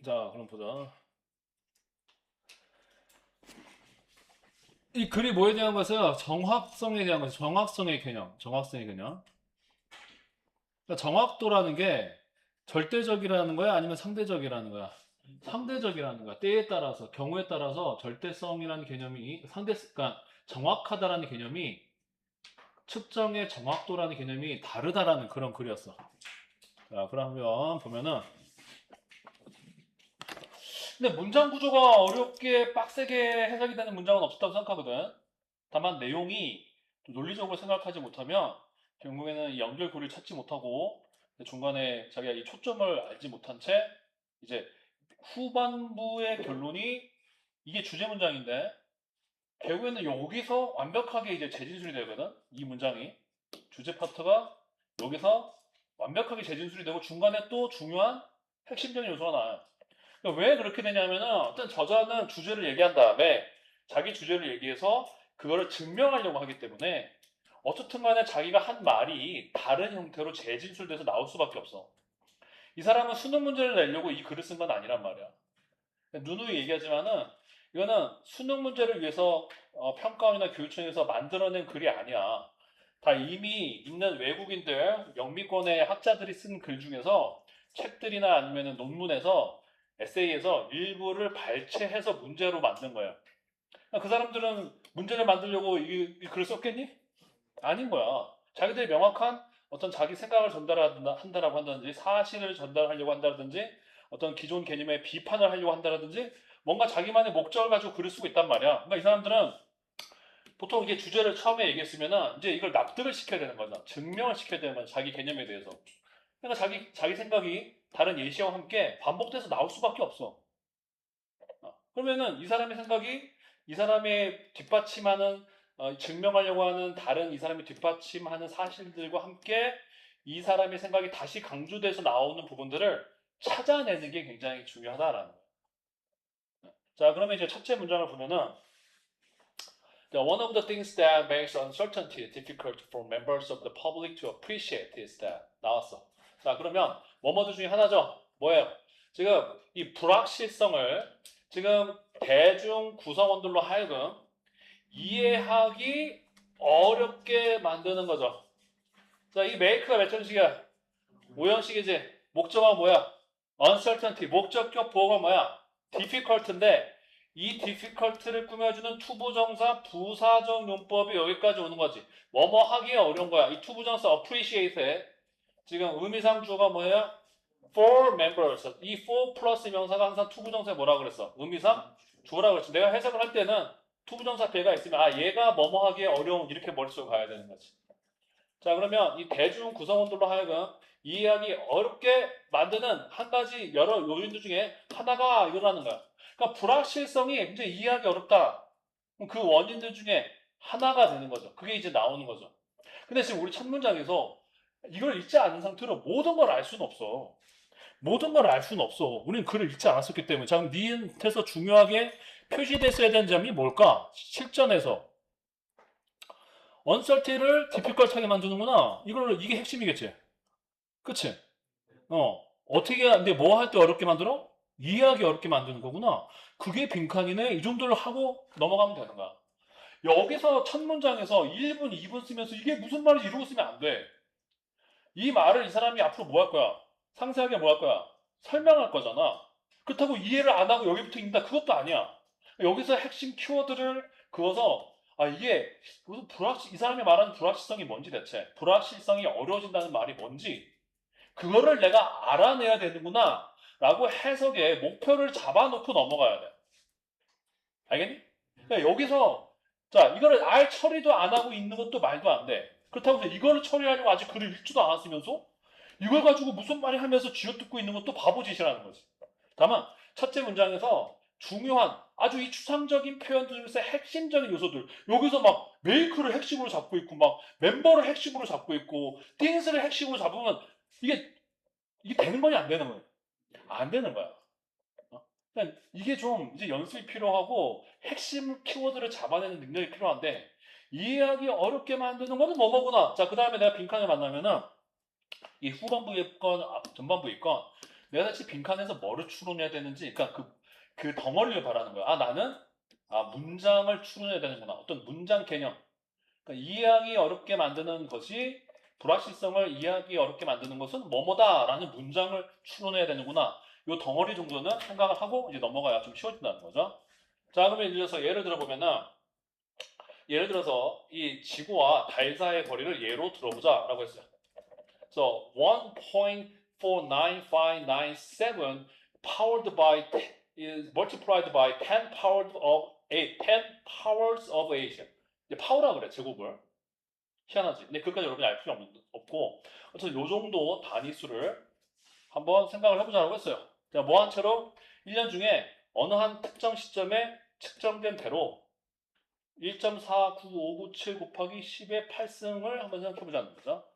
자, 그럼 보자. 이 글이 뭐에 대한 것이야? 정확성에 대한 것이 정확성의 개념. 정확성의 개념. 그러니까 정확도라는 게 절대적이라는 거야? 아니면 상대적이라는 거야? 상대적이라는 거야. 때에 따라서, 경우에 따라서 절대성이라는 개념이 그러니까 정확하다라는 개념이 측정의 정확도라는 개념이 다르다라는 그런 글이었어. 자, 그러면 보면은 근데 문장 구조가 어렵게 빡세게 해석이 되는 문장은 없었다고 생각하거든. 다만 내용이 좀 논리적으로 생각하지 못하면 결국에는 이 연결고리를 찾지 못하고 중간에 자기가 이 초점을 알지 못한 채 이제 후반부의 결론이 이게 주제 문장인데 결국에는 여기서 완벽하게 이제 재진술이 되거든. 이 문장이 주제 파트가 여기서 완벽하게 재진술이 되고 중간에 또 중요한 핵심적인 요소가 나와요. 그러니까 왜 그렇게 되냐면은 어떤 저자는 주제를 얘기한 다음에 자기 주제를 얘기해서 그거를 증명하려고 하기 때문에 어쨌든 간에 자기가 한 말이 다른 형태로 재진술돼서 나올 수밖에 없어. 이 사람은 수능 문제를 내려고 이 글을 쓴 건 아니란 말이야. 누누이 얘기하지만은 이거는 수능 문제를 위해서 평가원이나 교육청에서 만들어낸 글이 아니야. 다 이미 있는 외국인들, 영미권의 학자들이 쓴 글 중에서 책들이나 아니면 논문에서 에세이에서 일부를 발췌해서 문제로 만든 거야. 그 사람들은 문제를 만들려고 이 글을 썼겠니? 아닌 거야. 자기들이 명확한 어떤 자기 생각을 전달한다라고 한다든지 사실을 전달하려고 한다든지 어떤 기존 개념의 비판을 하려고 한다든지 뭔가 자기만의 목적을 가지고 글을 쓰고 있단 말이야. 그러니까 이 사람들은 보통 이게 주제를 처음에 얘기했으면은 이제 이걸 납득을 시켜야 되는 거다. 증명을 시켜야 되는 거야. 자기 개념에 대해서. 그러니까 자기 생각이 다른 예시와 함께 반복돼서 나올 수밖에 없어. 그러면은 이 사람의 생각이 이 사람의 뒷받침하는 증명하려고 하는 다른 이 사람이 뒷받침하는 사실들과 함께 이 사람의 생각이 다시 강조돼서 나오는 부분들을 찾아내는 게 굉장히 중요하다라는 거예요. 자, 그러면 이제 첫째 문장을 보면은 one of the things that makes uncertainty difficult for members of the public to appreciate is that 나왔어. 자, 그러면 뭐뭐들 중에 하나죠. 뭐예요? 지금 이 불확실성을 지금 대중 구성원들로 하여금 이해하기 어렵게 만드는 거죠. 자, 이 make가 몇 형식이야? 5형식이지. 목적어가 뭐야? uncertainty. 목적격 보호가 뭐야? difficult인데 이 difficult를 꾸며주는 투부정사 부사적 용법이 여기까지 오는 거지. 뭐뭐 하기에 어려운 거야. 이 투부정사 appreciate에 지금 의미상 주어가 뭐예요? for members. 이 for 플러스 명사가 항상 투부정사에 뭐라 그랬어? 의미상 주어라 그랬지. 내가 해석을 할 때는 투부정사 배가 있으면 아 얘가 뭐뭐 하기에 어려운 이렇게 머릿속에 가야 되는 거지. 자, 그러면 이 대중 구성원들로 하여금 이해하기 어렵게 만드는 한 가지 여러 요인들 중에 하나가 이거라는 거야. 그러니까 불확실성이 이제 이해하기 어렵다. 그 원인들 중에 하나가 되는 거죠. 그게 이제 나오는 거죠. 근데 지금 우리 첫 문장에서 이걸 읽지 않은 상태로 모든 걸 알 수는 없어. 모든 걸 알 수는 없어. 우리는 글을 읽지 않았었기 때문에. 자, 그럼 니한테서 중요하게 표시됐어야 되는 점이 뭘까? 실전에서. 언설티를 디피컬트하게 만드는구나. 이게 핵심이겠지. 그치? 어떻게, 근데 뭐 할 때 어렵게 만들어? 이해하기 어렵게 만드는 거구나. 그게 빈칸이네. 이 정도를 하고 넘어가면 되는 거야. 여기서 첫 문장에서 1분, 2분 쓰면서 이게 무슨 말인지 이러고 쓰면 안 돼. 이 말을 이 사람이 앞으로 뭐 할 거야? 상세하게 뭐 할 거야? 설명할 거잖아. 그렇다고 이해를 안 하고 여기부터 읽는다. 그것도 아니야. 여기서 핵심 키워드를 그어서 이게 무슨 이 사람이 말하는 불확실성이 뭔지 대체 불확실성이 어려워진다는 말이 뭔지 그거를 내가 알아내야 되는구나 라고 해석에 목표를 잡아놓고 넘어가야 돼. 알겠니? 그러니까 여기서 자 이거를 알 처리도 안 하고 있는 것도 말도 안 돼. 그렇다고 해서 이거를 처리하려고 아직 글을 읽지도 않았으면서 이걸 가지고 무슨 말이 하면서 쥐어뜯고 있는 것도 바보짓이라는 거지. 다만 첫째 문장에서 중요한 아주 이 추상적인 표현들 중에서 핵심적인 요소들 여기서 막 메이크를 핵심으로 잡고 있고 막 멤버를 핵심으로 잡고 있고 띵스를 핵심으로 잡으면 이게 되는 거냐 안 되는 거야? 안 되는 거야. 그러니까 이게 좀 이제 연습이 필요하고 핵심 키워드를 잡아내는 능력이 필요한데 이해하기 어렵게 만드는 거는 뭐뭐구나. 자, 그 다음에 내가 빈칸을 만나면은 이 후반부에 있건 전반부에 있건 내가 대체 빈칸에서 뭐를 추론해야 되는지, 그러니까 그 덩어리를 말하는 거야. 아, 나는 문장을 추론해야 되는구나. 어떤 문장 개념. 그러니까 이해하기 어렵게 만드는 것이 불확실성을 이해하기 어렵게 만드는 것은 뭐뭐다라는 문장을 추론해야 되는구나. 이 덩어리 정도는 생각을 하고 이제 넘어가야 좀 쉬워진다는 거죠. 자, 그러면 예를 들어 보면은 예를 들어서 이 지구와 달 사이의 거리를 예로 들어보자라고 했어요. So 1.49597 powered by is multiplied by 10 powers of 8, 10 powers of 8. 이제 파워라 그래 제곱을. 희한하지. 근데 그것까지 여러분이 알 필요 없고 어쨌든 요 정도 단위수를 한번 생각을 해보자고 했어요. 자, 뭐 한 채로 1년 중에 어느 한 특정 시점에 측정된 대로 1.49597 곱하기 10의 8승을 한번 생각해보자는 거죠.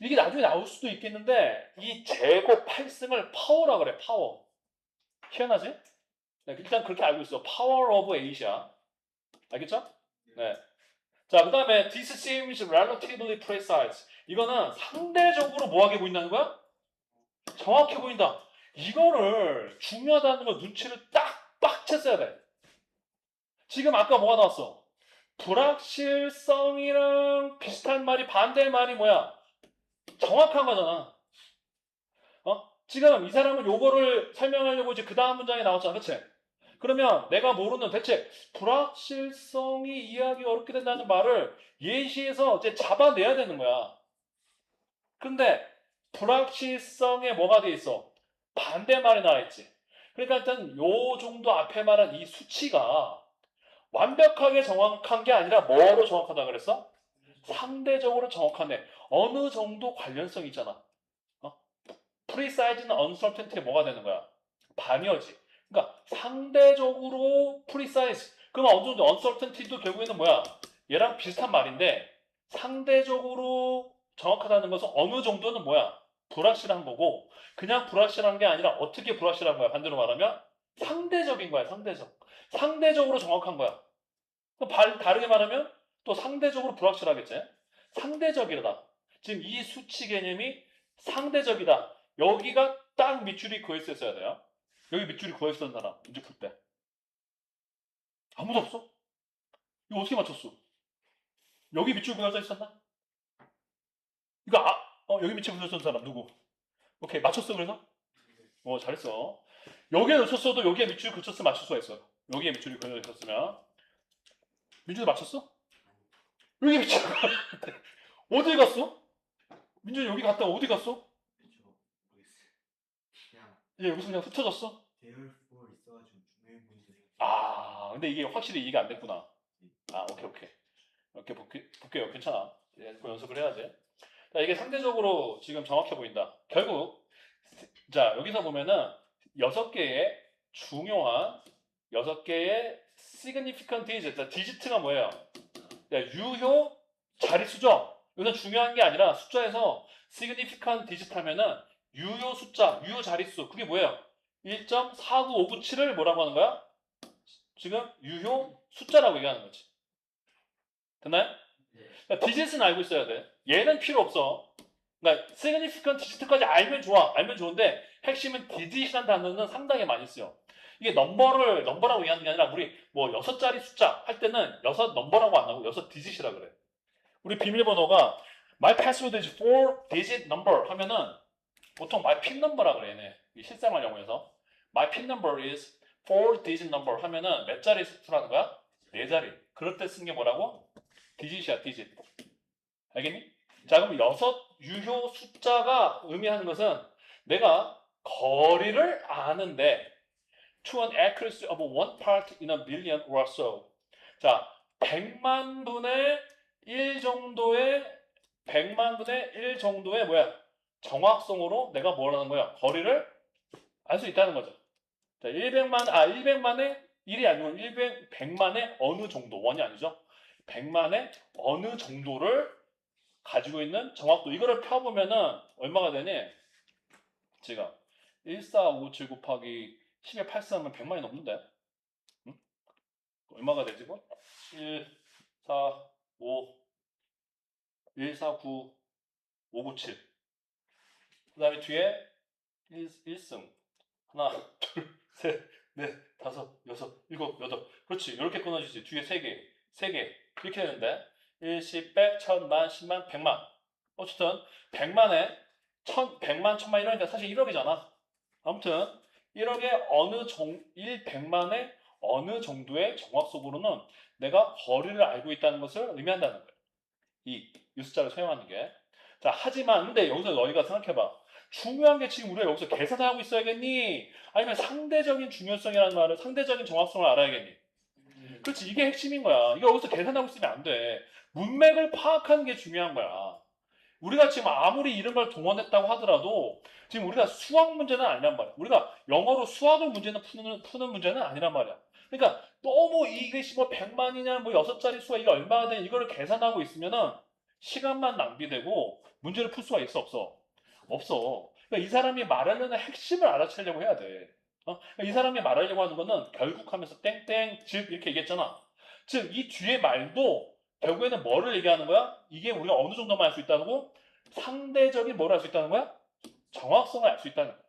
이게 나중에 나올 수도 있겠는데 이 제곱 8승을 파워라 그래. 파워. 희한하지? 네, 일단 그렇게 알고 있어. 파워 오브 8이야. 알겠죠? 네. 자, 그 다음에 this seems relatively precise. 이거는 상대적으로 뭐하게 보인다는 거야? 정확해 보인다. 이거를 중요하다는 걸 눈치를 딱 빡쳤어야 돼. 지금 아까 뭐가 나왔어? 불확실성이랑 비슷한 말이 반대의 말이 뭐야? 정확한 거잖아. 지금 이 사람은 요거를 설명하려고 이제 그 다음 문장에 나왔잖아. 그치? 그러면 내가 모르는 대체 불확실성이 이해하기 어렵게 된다는 말을 예시에서 이제 잡아내야 되는 거야. 근데 불확실성에 뭐가 돼 있어? 반대말이 나와 있지. 그러니까 일단 요 정도 앞에 말한 이 수치가 완벽하게 정확한 게 아니라 뭐로 정확하다 그랬어? 상대적으로 정확하네. 어느 정도 관련성이 있잖아. 프리사이즈는 uncertainty에 뭐가 되는 거야? 반여지. 그러니까 상대적으로 프리사이즈. 그럼 어느 정도 uncertainty도 결국에는 뭐야? 얘랑 비슷한 말인데 상대적으로 정확하다는 것은 어느 정도는 뭐야? 불확실한 거고 그냥 불확실한 게 아니라 어떻게 불확실한 거야? 반대로 말하면 상대적인 거야. 상대적. 상대적으로 정확한 거야. 다르게 말하면 또 상대적으로 불확실하겠지. 상대적이다. 지금 이 수치 개념이 상대적이다. 여기가 딱 밑줄이 그어 있었어야 돼요. 여기 밑줄이 그어 있었던 사람 문제 풀 때. 아무도 없어? 이거 어떻게 맞췄어? 여기 밑줄 그어져 있었나? 이거 여기 밑줄 그어져 있었던 사람 누구? 오케이 맞췄어 그래서? 잘했어. 여기에 놓쳤어도 여기에 밑줄 그쳤으면 맞출 수가 있어. 여기에 밑줄이 그어져 있었으면 민준이 맞췄어? 여기 밑줄 어디 갔어? 민준이 여기 갔다가 어디 갔어? 그쵸. 모르겠어요. 그냥 얘 여기서 그냥 흩어졌어? 대열포 있어가지고 중요해 보이는데. 근데 이게 확실히 이해가 안 됐구나. 오케이. 이렇게 볼게요. 괜찮아. 그 연습을 해야지. 자, 이게 상대적으로 지금 정확해 보인다. 결국, 자, 여기서 보면은 6개의 중요한 6개의 significant digit. 자, 디지트가 뭐예요? 유효 자릿수죠? 여기서 중요한 게 아니라 숫자에서 significant digit 하면은 유효 숫자, 유효 자릿수. 그게 뭐예요? 1.49597을 뭐라고 하는 거야? 지금 유효 숫자라고 얘기하는 거지. 됐나요? 네. 그러니까 디짓은 알고 있어야 돼. 얘는 필요 없어. 그러니까 significant digit까지 알면 좋아. 알면 좋은데 핵심은 digit이라는 단어는 상당히 많이 쓰여. 이게 넘버라고 얘기하는 게 아니라 우리 뭐 6자리 숫자 할 때는 6 넘버라고 안 하고 6 digit이라 그래. 우리 비밀번호가 my password is 4 digit number 하면은 보통 my pin number라 그래 얘네. 실생활 영어에서 my pin number is 4 digit number 하면은 몇 자리 수라는 거야? 4자리. 그럴 때 쓴 게 뭐라고? 디짓이야, 디짓. 알겠니? 자, 그럼 6 유효 숫자가 의미하는 것은 내가 거리를 아는데 to an accuracy of 1 part in a million or so. 자, 100만 분의 1 정도의 100만 분의 1 정도의 뭐야? 정확성으로 내가 뭘 하는 거야? 거리를 알 수 있다는 거죠. 자, 100만의 1이 아니면 100만의 어느 정도, 원이 아니죠. 100만의 어느 정도를 가지고 있는 정확도. 이거를 펴보면은 얼마가 되니? 지금 14557 곱하기 10의 8 하면 100만이 넘는데? 응? 얼마가 되지? 뭐? 1, 4, 5, 1, 4, 9, 5, 9, 7. 그 다음에 뒤에 1승. 하나, 둘, 셋, 넷, 다섯, 여섯, 일곱, 여덟. 그렇지. 이렇게 끊어지지. 뒤에 세 개, 세 개. 이렇게 되는데. 일십, 백, 천만, 십만, 백만. 어쨌든, 백만에 백만, 천만 이러니까 사실 1억이잖아. 아무튼, 1억의 백만의 어느 정도의 정확속으로는 내가 거리를 알고 있다는 것을 의미한다는 거예요. 이 숫자를 사용하는 게. 자, 하지만, 근데 여기서 너희가 생각해봐. 중요한 게 지금 우리가 여기서 계산하고 있어야겠니? 아니면 상대적인 중요성이라는 말을, 상대적인 정확성을 알아야겠니? 그렇지, 이게 핵심인 거야. 이거 여기서 계산하고 있으면 안 돼. 문맥을 파악하는 게 중요한 거야. 우리가 지금 아무리 이런 걸 동원했다고 하더라도 지금 우리가 수학 문제는 아니란 말이야. 우리가 영어로 수학을 문제는 푸는 문제는 아니란 말이야. 그러니까 너무 이것이 뭐 100만이냐 뭐 6자리 수가 이게 얼마나 돼 이거를 계산하고 있으면은 시간만 낭비되고 문제를 풀 수가 있어 없어? 없어. 그러니까 이 사람이 말하려는 핵심을 알아채려고 해야 돼. 그러니까 이 사람이 말하려고 하는 거는 결국 하면서 땡땡 즉 이렇게 얘기했잖아. 즉 이 뒤에 말도 결국에는 뭐를 얘기하는 거야? 이게 우리가 어느 정도만 알 수 있다고? 상대적인 뭘 알 수 있다는 거야? 정확성을 알 수 있다는 거야.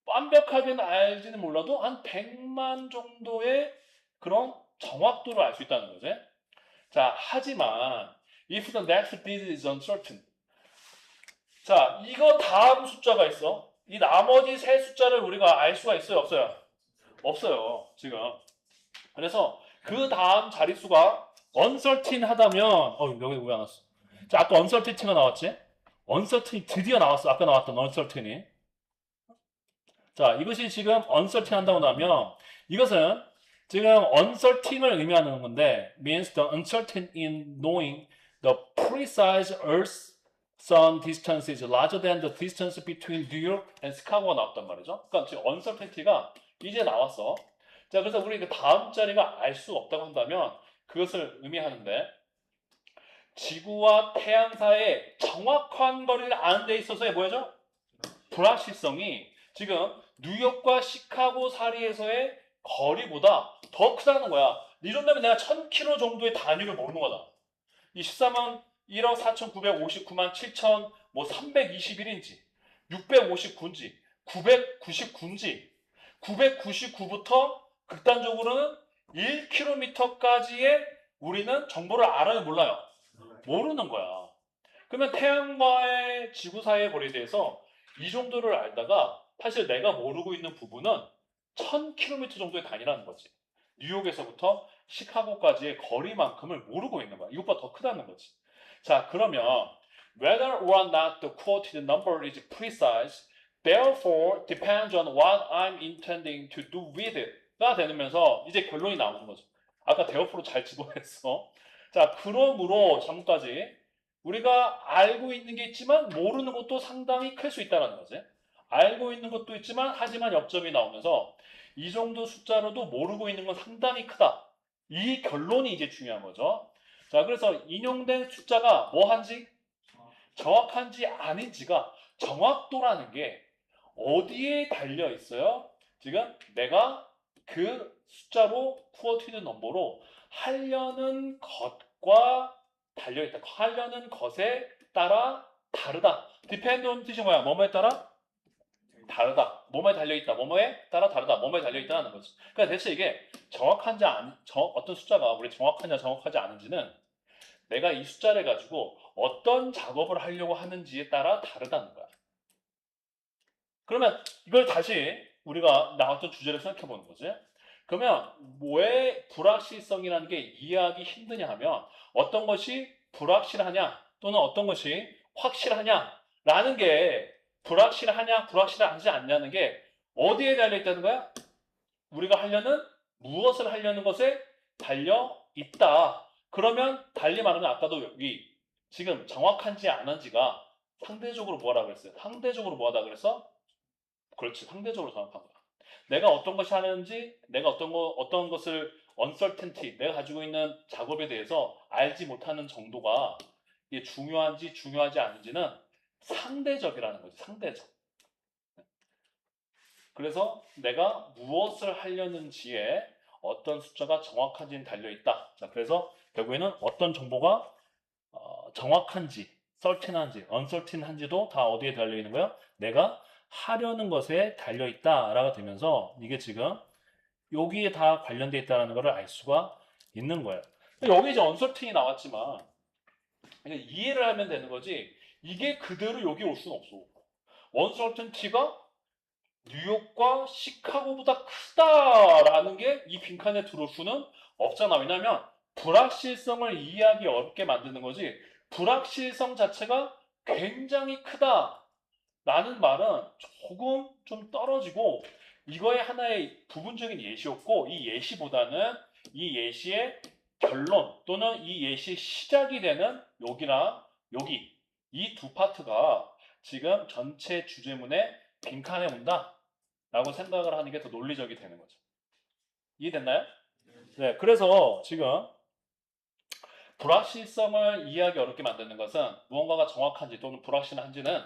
완벽하게는 알지는 몰라도 한 100만 정도의 그런 정확도를 알 수 있다는 거지. 자, 하지만 if the next digit is uncertain. 자, 이거 다음 숫자가 있어. 이 나머지 세 숫자를 우리가 알 수가 있어요, 없어요? 없어요, 지금. 그래서 그 다음 자릿수가 uncertain 하다면, 여기 왜 안 왔어? 자, 아까 uncertainty가 나왔지? uncertainty 드디어 나왔어. 아까 나왔던 uncertainty. 자, 이것이 지금 uncertain 한다고 나면, 이것은 지금 uncertain을 의미하는 건데, means the uncertain in knowing the precise Earth Sun distance is larger than the distance between New York and Chicago가 나왔단 말이죠. 그러니까 지금 uncertainty가 이제 나왔어. 자, 그래서 우리 그 다음 자리가 알 수 없다고 한다면 그것을 의미하는데 지구와 태양 사이의 정확한 거리를 아는 데 있어서의 뭐죠? 불확실성이 지금 뉴욕과 시카고 사이에서의 거리보다 더 크다는 거야. 이 정도면 내가 1000km 정도의 단위를 모르는 거다. 이 13원 1억 4,959만 7천 뭐 321인지 659인지 999인지 999부터 극단적으로는 1km까지의 우리는 정보를 알아요, 몰라요? 모르는 거야. 그러면 태양과의 지구 사이의 거리에 대해서 이 정도를 알다가 사실 내가 모르고 있는 부분은 1000km 정도의 단위라는 거지. 뉴욕에서부터 시카고까지의 거리만큼을 모르고 있는 거야. 이것보다 더 크다는 거지. 자, 그러면 whether or not the quoted number is precise, therefore depends on what I'm intending to do with it. 가 되면서 이제 결론이 나오는 거죠. 아까 therefore 잘 집어냈어. 자, 그러므로 전까지 우리가 알고 있는 게 있지만 모르는 것도 상당히 클 수 있다는 거지. 알고 있는 것도 있지만 하지만 역점이 나오면서 이 정도 숫자로도 모르고 있는 건 상당히 크다. 이 결론이 이제 중요한 거죠. 자, 그래서 인용된 숫자가 뭐한지 정확한지 아닌지가 정확도라는 게 어디에 달려 있어요? 지금 내가 그 숫자로 quoted 넘버로 하려는 것과 달려있다. 하려는 것에 따라 다르다. depend on 뜻이 뭐야? 뭐뭐에 따라 다르다. 뭐뭐에 달려있다. 뭐뭐에 따라 다르다. 뭐뭐에 달려있다는 거지. 그러니까 대체 이게 정확한지 어떤 숫자가 우리 정확하냐 정확하지 않은지는 내가 이 숫자를 가지고 어떤 작업을 하려고 하는지에 따라 다르다는 거야. 그러면 이걸 다시 우리가 나왔던 주제를 생각해 보는 거지. 그러면 왜 불확실성이라는 게 이해하기 힘드냐 하면 어떤 것이 불확실하냐 또는 어떤 것이 확실하냐라는 게 불확실하지 않냐는 게 어디에 달려있다는 거야? 우리가 하려는 무엇을 하려는 것에 달려있다. 그러면 달리 말하면 아까도 여기 지금 정확한지 안 한지가 상대적으로 뭐라 그랬어요? 상대적으로 뭐하다 그랬어? 그렇지. 상대적으로 정확한 거야. 내가 어떤 것이 하는지, 내가 어떤 것을 uncertainty, 내가 가지고 있는 작업에 대해서 알지 못하는 정도가 이게 중요한지 중요하지 않은지는 상대적이라는 거지. 상대적. 그래서 내가 무엇을 하려는지에 어떤 숫자가 정확한지는 달려있다. 자, 그래서 결국에는 어떤 정보가 정확한지, certain한지, uncertain한지도 다 어디에 달려있는 거야? 내가 하려는 것에 달려있다라고 되면서 이게 지금 여기에 다 관련돼 있다는 것을 알 수가 있는 거예요. 여기 이제 언설팅이 나왔지만 그냥 이해를 하면 되는 거지 이게 그대로 여기 올 수는 없어. 언설튼티가 뉴욕과 시카고보다 크다라는 게 이 빈칸에 들어올 수는 없잖아. 왜냐면 불확실성을 이해하기 어렵게 만드는 거지 불확실성 자체가 굉장히 크다라는 말은 조금 좀 떨어지고 이거의 하나의 부분적인 예시였고 이 예시보다는 이 예시의 결론 또는 이 예시의 시작이 되는 여기랑 여기 이 두 파트가 지금 전체 주제문의 빈칸에 온다 라고 생각을 하는 게 더 논리적이 되는 거죠. 이해됐나요? 네, 그래서 지금 불확실성을 이해하기 어렵게 만드는 것은 무언가가 정확한지 또는 불확실한지는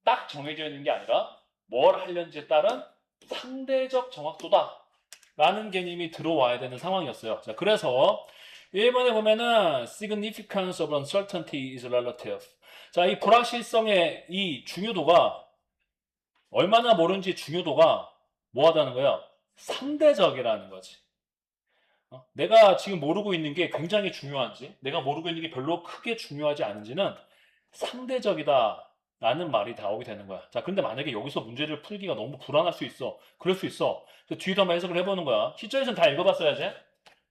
딱 정해져 있는 게 아니라 뭘 하려는지에 따른 상대적 정확도다 라는 개념이 들어와야 되는 상황이었어요. 자, 그래서 1번에 보면은 significance of uncertainty is relative. 자, 이 불확실성의 이 중요도가 얼마나 모르는지 중요도가 뭐하다는 거야? 상대적이라는 거지. 내가 지금 모르고 있는 게 굉장히 중요한지, 내가 모르고 있는 게 별로 크게 중요하지 않은지는 상대적이다 라는 말이 나오게 되는 거야. 자, 근데 만약에 여기서 문제를 풀기가 너무 불안할 수 있어. 그럴 수 있어. 뒤에도 한번 해석을 해보는 거야. 시점에서는 다 읽어봤어야지.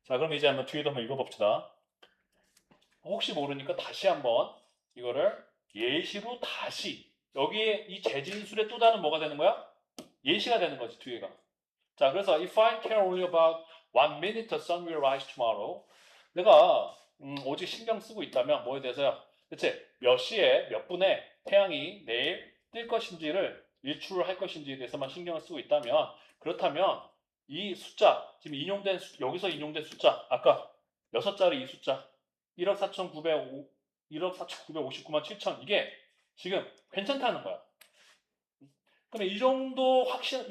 자, 그럼 이제 한번 뒤에도 한번 읽어봅시다. 혹시 모르니까 다시 한번 이거를 예시로 다시 여기에 이 재진술의 또 다른 뭐가 되는 거야? 예시가 되는 거지 뒤에가. 자, 그래서 if I care only about 1 minute the sun will rise tomorrow. 내가 오직 신경 쓰고 있다면 뭐에 대해서요? 대체 몇 시에 몇 분에 태양이 내일 뜰 것인지를 일출을 할 것인지에 대해서만 신경을 쓰고 있다면 그렇다면 이 숫자 지금 여기서 인용된 숫자 아까 6자리 이 숫자 1억 4,905 1억 4,959만 7천 이게 지금 괜찮다는 거야. 그러면 이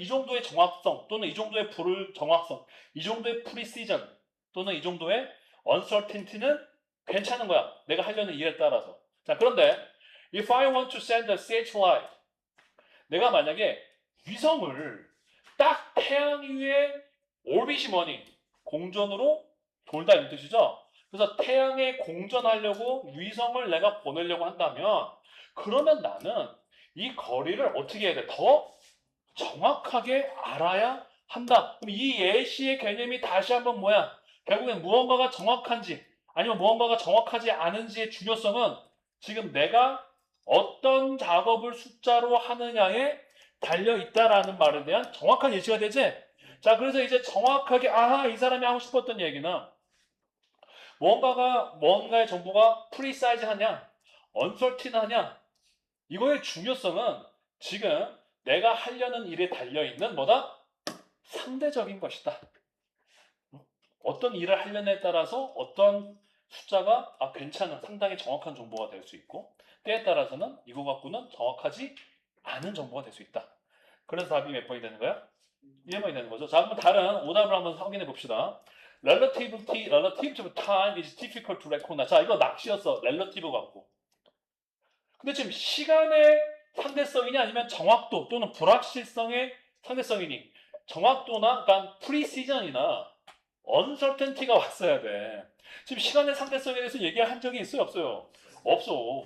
정도의 정확성 또는 이 정도의 불정확성, 이 정도의 프리시전 또는 이 정도의 uncertainty는 괜찮은 거야. 내가 하려는 일에 따라서. 자, 그런데 if I want to send a satellite 내가 만약에 위성을 딱 태양 위에 오rbit이 뭐니? 공전으로 돌다 이런 뜻이죠. 그래서 태양에 공전하려고 위성을 내가 보내려고 한다면 그러면 나는 이 거리를 어떻게 해야 돼? 더 정확하게 알아야 한다. 그럼 이 예시의 개념이 다시 한번 뭐야? 결국엔 무언가가 정확한지 아니면 무언가가 정확하지 않은지의 중요성은 지금 내가 어떤 작업을 숫자로 하느냐에 달려있다라는 말에 대한 정확한 예시가 되지? 자, 그래서 이제 정확하게 이 사람이 하고 싶었던 얘기는 뭔가의 정보가 프리사이즈하냐, 언설틴하냐 이거의 중요성은 지금 내가 하려는 일에 달려있는 뭐다? 상대적인 것이다. 어떤 일을 하려냐에 따라서 어떤 숫자가 괜찮은 상당히 정확한 정보가 될 수 있고 때에 따라서는 이거 갖고는 정확하지 않은 정보가 될 수 있다. 그래서 답이 몇 번이 되는 거야? 1번이 되는 거죠. 자, 그럼 다른 오답을 한번 확인해 봅시다. Relative to time is difficult to recognize. 자, 이거 낚시였어. relative 갖고. 근데 지금 시간의 상대성이냐 아니면 정확도 또는 불확실성의 상대성이니 정확도나 그러니까 프리시전이나 uncertainty가 왔어야 돼. 지금 시간의 상대성에 대해서 얘기한 적이 있어요 없어요? 없어.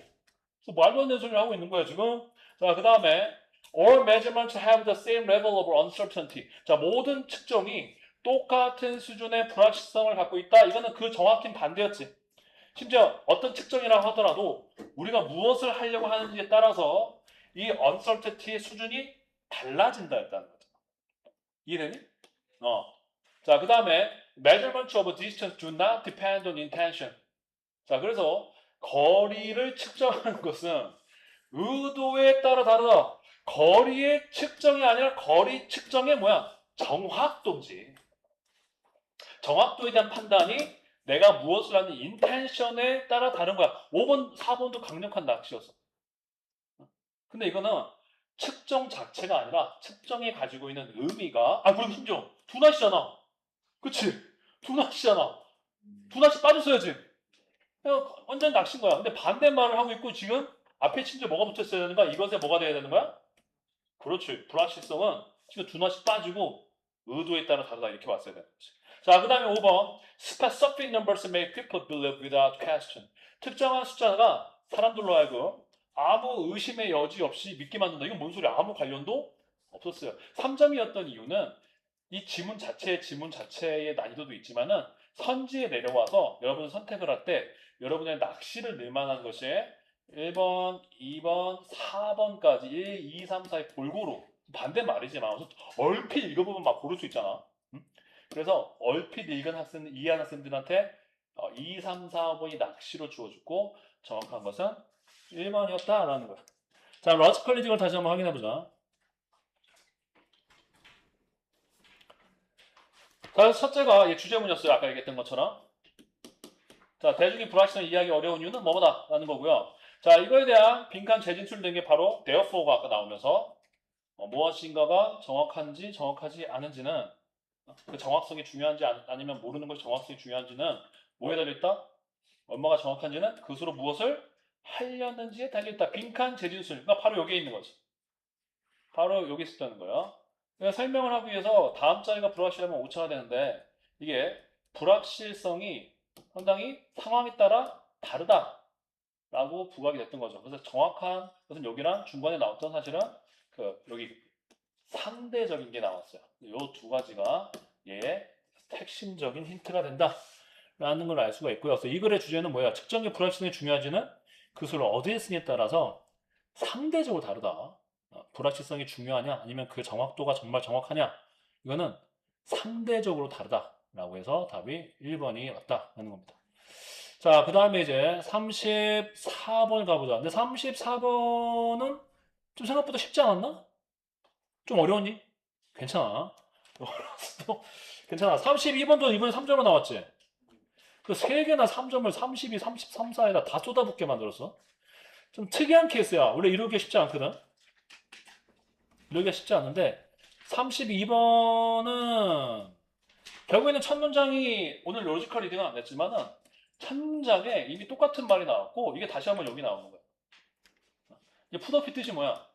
그래서 말도 안 되는 소리를 하고 있는 거야 지금. 자, 그 다음에 all measurements have the same level of uncertainty. 자, 모든 측정이 똑같은 수준의 불확실성을 갖고 있다. 이거는 그 정확히 반대였지. 심지어 어떤 측정이라고 하더라도 우리가 무엇을 하려고 하는지에 따라서 이 uncertainty의 수준이 달라진다 했다는 거죠. 이해되니? 자, 그 다음에 measurements of distance do not depend on intention. 자, 그래서 거리를 측정하는 것은 의도에 따라 다르다. 거리의 측정이 아니라 거리 측정의 정확도지. 정확도에 대한 판단이 내가 무엇을 하는 인텐션에 따라 다른 거야. 5번, 4번도 강력한 낚시였어. 근데 이거는 측정 자체가 아니라 측정이 가지고 있는 의미가 그리고 심지어 두 낫이잖아. 그치? 두 낫이잖아. 두 낫이 빠졌어야지. 완전 낚시인 거야. 근데 반대말을 하고 있고 지금 앞에 심지어 뭐가 붙어 있어야 되는 거야? 이것에 뭐가 돼야 되는 거야? 그렇지. 불확실성은 지금 두 하나씩 빠지고 의도에 따라 다르다 이렇게 왔어야 되는 거지. 자, 그 다음에 5번. Specific numbers make people believe without question. 특정한 숫자가 사람들로 하여금 아무 의심의 여지 없이 믿게 만든다. 이건 뭔 소리야? 아무 관련도 없었어요. 3점이었던 이유는 이 지문 자체의 난이도도 있지만은 선지에 내려와서 여러분 선택을 할 때 여러분의 낚시를 늘 만한 것이 1번, 2번, 4번까지 1, 2, 3, 4의 골고루 반대 말이지만 얼핏 읽어보면 막 고를 수 있잖아. 응? 그래서 얼핏 이해한 학생들한테 2, 3, 4, 5번이 낚시로 주어졌고 정확한 것은 1번이었다라는 거야. 자, 러스컬리직을 다시 한번 확인해보자. 자, 첫째가 주제문이었어요. 아까 얘기했던 것처럼. 자, 대중이 불확실성 이해하기 어려운 이유는 뭐뭐다 라는 거고요. 자, 이거에 대한 빈칸 재진술된 게 바로 therefore가 아까 나오면서 무엇인가가 정확한지 정확하지 않은지는 그 정확성이 중요한지 아니면 모르는 것이 정확성이 중요한지는 뭐에 달려있다? 얼마가 정확한지는 그수로 무엇을 하려는지에 달려있다. 빈칸 재진술. 그러니까 바로 여기에 있는 거지. 바로 여기 있었다는 거야. 그러니까 설명을 하기 위해서 다음 자리가 불확실하면 오차가 되는데 이게 불확실성이 상당히 상황에 따라 다르다라고 부각이 됐던 거죠. 그래서 정확한 것은 여기랑 중간에 나왔던 사실은 여기 상대적인 게 나왔어요. 이 두 가지가 얘의 핵심적인 힌트가 된다라는 걸 알 수가 있고요. 그래서 이 글의 주제는 뭐야? 측정의 불확실성이 중요한지는 그 수를 어디에 쓰냐에 따라서 상대적으로 다르다. 불확실성이 중요하냐 아니면 그 정확도가 정말 정확하냐 이거는 상대적으로 다르다라고 해서 답이 1번이 맞다라는 겁니다. 자, 그 다음에 이제 34번 가보자. 근데 34번은 좀 생각보다 쉽지 않았나? 좀 어려웠니? 괜찮아. 어려웠어. 괜찮아. 32번도 이번에 3점으로 나왔지? 그 3개나 3점을 32, 33, 4에다 다 쏟아붓게 만들었어. 좀 특이한 케이스야. 원래 이러기가 쉽지 않거든? 이러기가 쉽지 않은데 32번은 결국에는 첫 문장이 오늘 로지컬 리딩은 안 됐지만은 첫 문장에 이미 똑같은 말이 나왔고 이게 다시 한번 여기 나오는 거야. 이게 풋업이 뜻이 뭐야?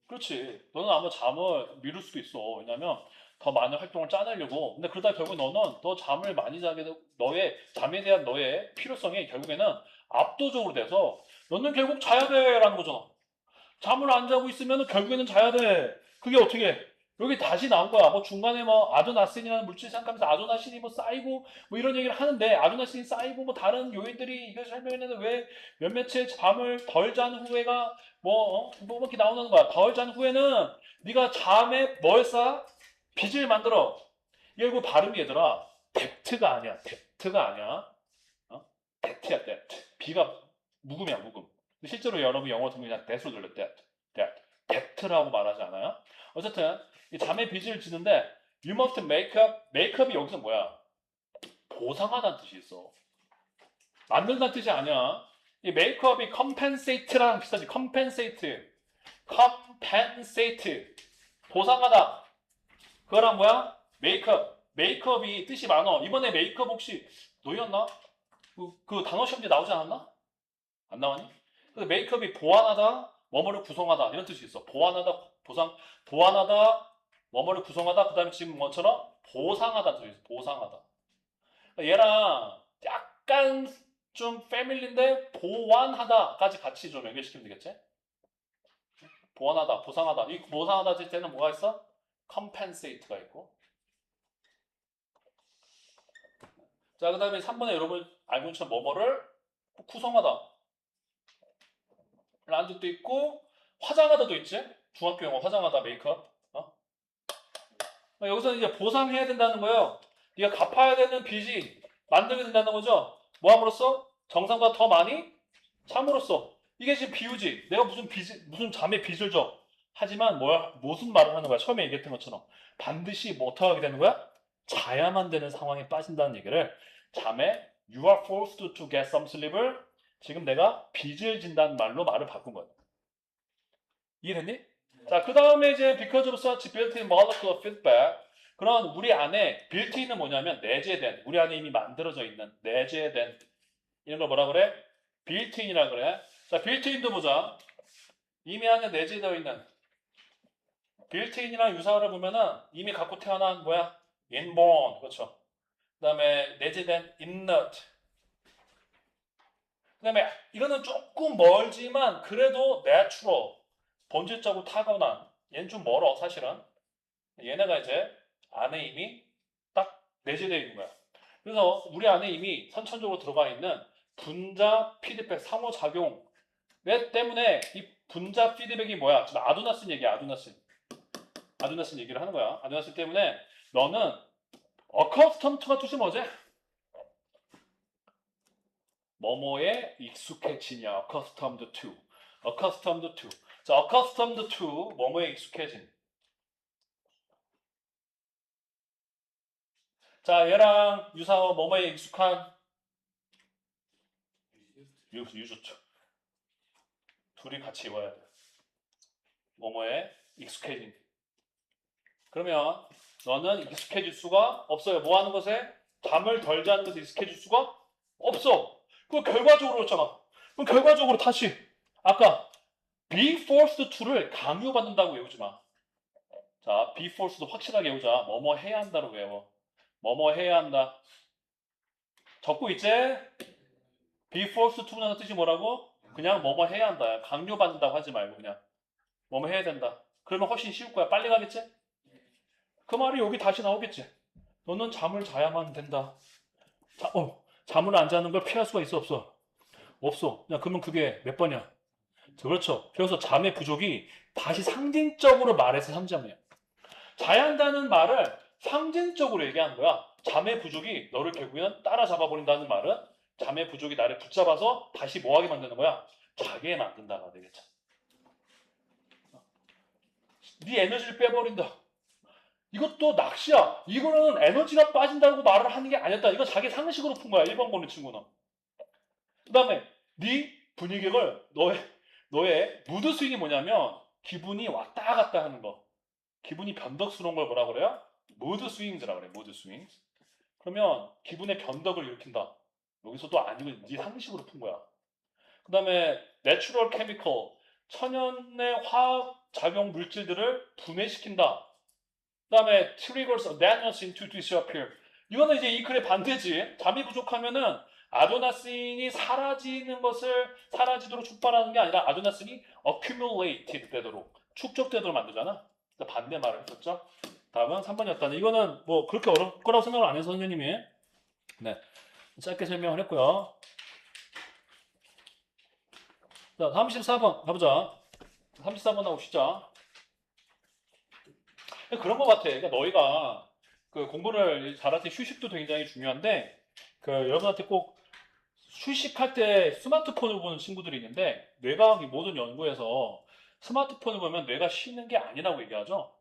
그렇지. 너는 아마 잠을 미룰 수도 있어. 왜냐면 더 많은 활동을 짜내려고. 근데 그러다 결국 너는 더 잠을 많이 자게 되고 너의 잠에 대한 너의 필요성이 결국에는 압도적으로 돼서 너는 결국 자야 돼라는 거잖아. 잠을 안 자고 있으면 결국에는 자야 돼. 그게 어떻게 해? 여기 다시 나온 거야. 뭐 중간에 뭐 아조나신이라는 물질이 생각하면서 아조나신이 뭐 쌓이고 뭐 이런 얘기를 하는데 아조나신이 쌓이고 뭐 다른 요인들이 이걸 설명했는데 왜 몇몇의 밤을 덜 잔 후에가 뭐 이렇게 나오는 거야. 덜 잔 후에는 네가 잠에 뭘 쌓아? 빚을 만들어. 이거 발음이 얘들아. 뎁트가 아니야. 뎁트가 아니야. 뎁트야 뎁트. 비가 묵음이야 묵음. 실제로 여러분 영어 들으면 그냥 that으로 들려 that라고 말하지 않아요? 어쨌든 이 잠의 빚을 지는데 you must make up makeup이 여기서 뭐야? 보상하다는 뜻이 있어. 만들다는 뜻이 아니야. 이 makeup이 compensate랑 비슷하지. compensate 보상하다. 그거랑 뭐야? makeup이 뜻이 많어. 이번에 make up 혹시 너희였나? 그 단어 시험지 나오지 않았나? 안 나왔니? 그래서 메이크업이 보완하다, 뭐뭐를 구성하다 이런 뜻이 있어. 보완하다, 보완하다, 뭐뭐를 구성하다. 그다음에 지금 뭐처럼 보상하다 뜻이 있어. 보상하다. 그러니까 얘랑 약간 좀 패밀리인데 보완하다까지 같이 좀 연결시키면 되겠지? 보완하다, 보상하다. 이 보상하다 질 때는 뭐가 있어? compensate가 있고. 자, 그다음에 3번에 여러분 알고 있는 것처럼 뭐뭐를 구성하다. 라는 뜻도 있고 화장하다도 있지. 중학교 영어 화장하다 메이크업. 여기서는 이제 보상해야 된다는 거예요. 네가 갚아야 되는 빚이 만들게 된다는 거죠. 뭐 함으로써? 정상보다 더 많이 참으로써. 이게 지금 비유지. 내가 무슨 잠에 빚을 져. 하지만 무슨 말을 하는 거야? 처음에 얘기했던 것처럼 반드시 뭐 어떻게 하게 되는 거야? 자야만 되는 상황에 빠진다는 얘기를 잠에 you are forced to get some sleep을 지금 내가 빚을 진다는 말로 바꾼 거야. 이해됐니? 자, 그 다음에 이제 because of such built-in molecular feedback 그런 우리 안에 built-in은 뭐냐면 내재된 우리 안에 이미 만들어져 있는 내재된 이런 걸 뭐라 그래? built-in이라 그래. 자, built-in도 보자. 이미 안에 내재되어 있는 빌트인이랑 유사어를 보면은 이미 갖고 태어난 뭐야? inborn. 그렇죠. 그다음에 내재된 innate. 그다음에 이거는 조금 멀지만 그래도 natural. 본질적으로 타고난. 얘는 좀 멀어 사실은. 얘네가 이제 안에 이미 딱 내재되어 있는 거야. 그래서 우리 안에 이미 선천적으로 들어가 있는 분자 피드백 상호작용 때문에 이 분자 피드백이 뭐야? 지금 아두나슨 얘기야. 아두나슨 얘기를 하는 거야. 아두나슨 때문에 너는 accustomed to가 뜻이 뭐지? 뭐뭐에 익숙해지냐. accustomed to. accustomed to. 자, accustomed to 뭐뭐에 익숙해진. 자, 얘랑 유사어 뭐뭐에 익숙한 유주죠. 둘이 같이 입어야 돼. 뭐뭐에 익숙해진. 그러면 너는 익숙해질 수가 없어요. 뭐 하는 것에? 잠을 덜 자는 것에 익숙해질 수가 없어. 그럼 결과적으로 그렇잖아. 그럼 결과적으로 다시 아까 be forced to를 강요받는다고 외우지 마. 자, be forced도 확실하게 외우자. 뭐뭐 해야 한다로 외워. 뭐뭐 해야 한다. 적고 있지? be forced to라는 뜻이 뭐라고? 그냥 뭐뭐 해야 한다. 강요받는다고 하지 말고 그냥 뭐뭐 해야 된다. 그러면 훨씬 쉬울 거야. 빨리 가겠지? 그 말이 여기 다시 나오겠지. 너는 잠을 자야만 된다. 잠을 안 자는 걸 피할 수가 있어 없어? 없어. 야, 그러면 그게 몇 번이야? 그렇죠. 그래서 잠의 부족이 다시 상징적으로 말해서 3점이야. 자야 한다는 말을 상징적으로 얘기하는 거야. 잠의 부족이 너를 결국에는 따라잡아버린다는 말은 잠의 부족이 나를 붙잡아서 다시 뭐하게 만드는 거야? 자게 만든다가 되겠죠. 네 에너지를 빼버린다. 이것도 낚시야. 이거는 에너지가 빠진다고 말을 하는 게 아니었다. 이거 자기 상식으로 푼 거야. 1번 보는 친구는. 그 다음에 네 분위기를 너의 무드 스윙이 뭐냐면 기분이 왔다 갔다 하는 거. 기분이 변덕스러운 걸 뭐라 그래요? 무드 스윙즈라고 그래. 무드 스윙. 그러면 기분의 변덕을 일으킨다. 여기서도 아니고 네 상식으로 푼 거야. 그 다음에 내추럴 케미컬 천연의 화학 작용 물질들을 분해시킨다. 그 다음에 triggers adenosine to disappear. 이거는 이제 이 글의 반대지. 잠이 부족하면은 아도나신이 사라지도록 촉발하는 게 아니라 아도나신이 accumulated 되도록 축적되도록 만들잖아. 반대 말을 했었죠. 다음은 3번이었다네. 이거는 뭐 그렇게 어려울 거라고 생각을 안 해서 선생님이 네 짧게 설명을 했고요. 자, 34번 가보자. 34번 나오시죠. 그런 것 같아. 그러니까 너희가 그 공부를 잘할 때 휴식도 굉장히 중요한데 그 여러분한테 꼭 휴식할 때 스마트폰을 보는 친구들이 있는데 뇌과학이 모든 연구에서 스마트폰을 보면 뇌가 쉬는 게 아니라고 얘기하죠.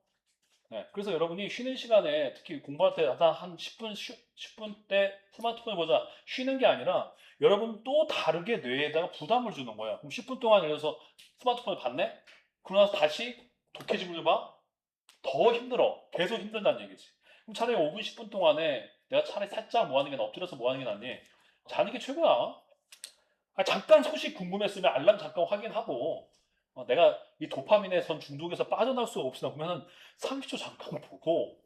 네, 그래서 여러분이 쉬는 시간에 특히 공부할 때 한 10분 때 스마트폰을 보자 쉬는 게 아니라 여러분 또 다르게 뇌에다가 부담을 주는 거야. 그럼 10분 동안 예를 들어서 스마트폰을 봤네? 그러고 나서 다시 독해집을 봐? 더 힘들어. 계속 힘들다는 얘기지. 그럼 차라리 5분, 10분 동안에 내가 차라리 살짝 뭐 하는 게 엎드려서 뭐 하는 게 낫니? 자는 게 최고야. 잠깐 소식 궁금했으면 알람 잠깐 확인하고 내가 이 도파민의 선 중독에서 빠져나올 수가 없으나 그러면 30초 잠깐 보고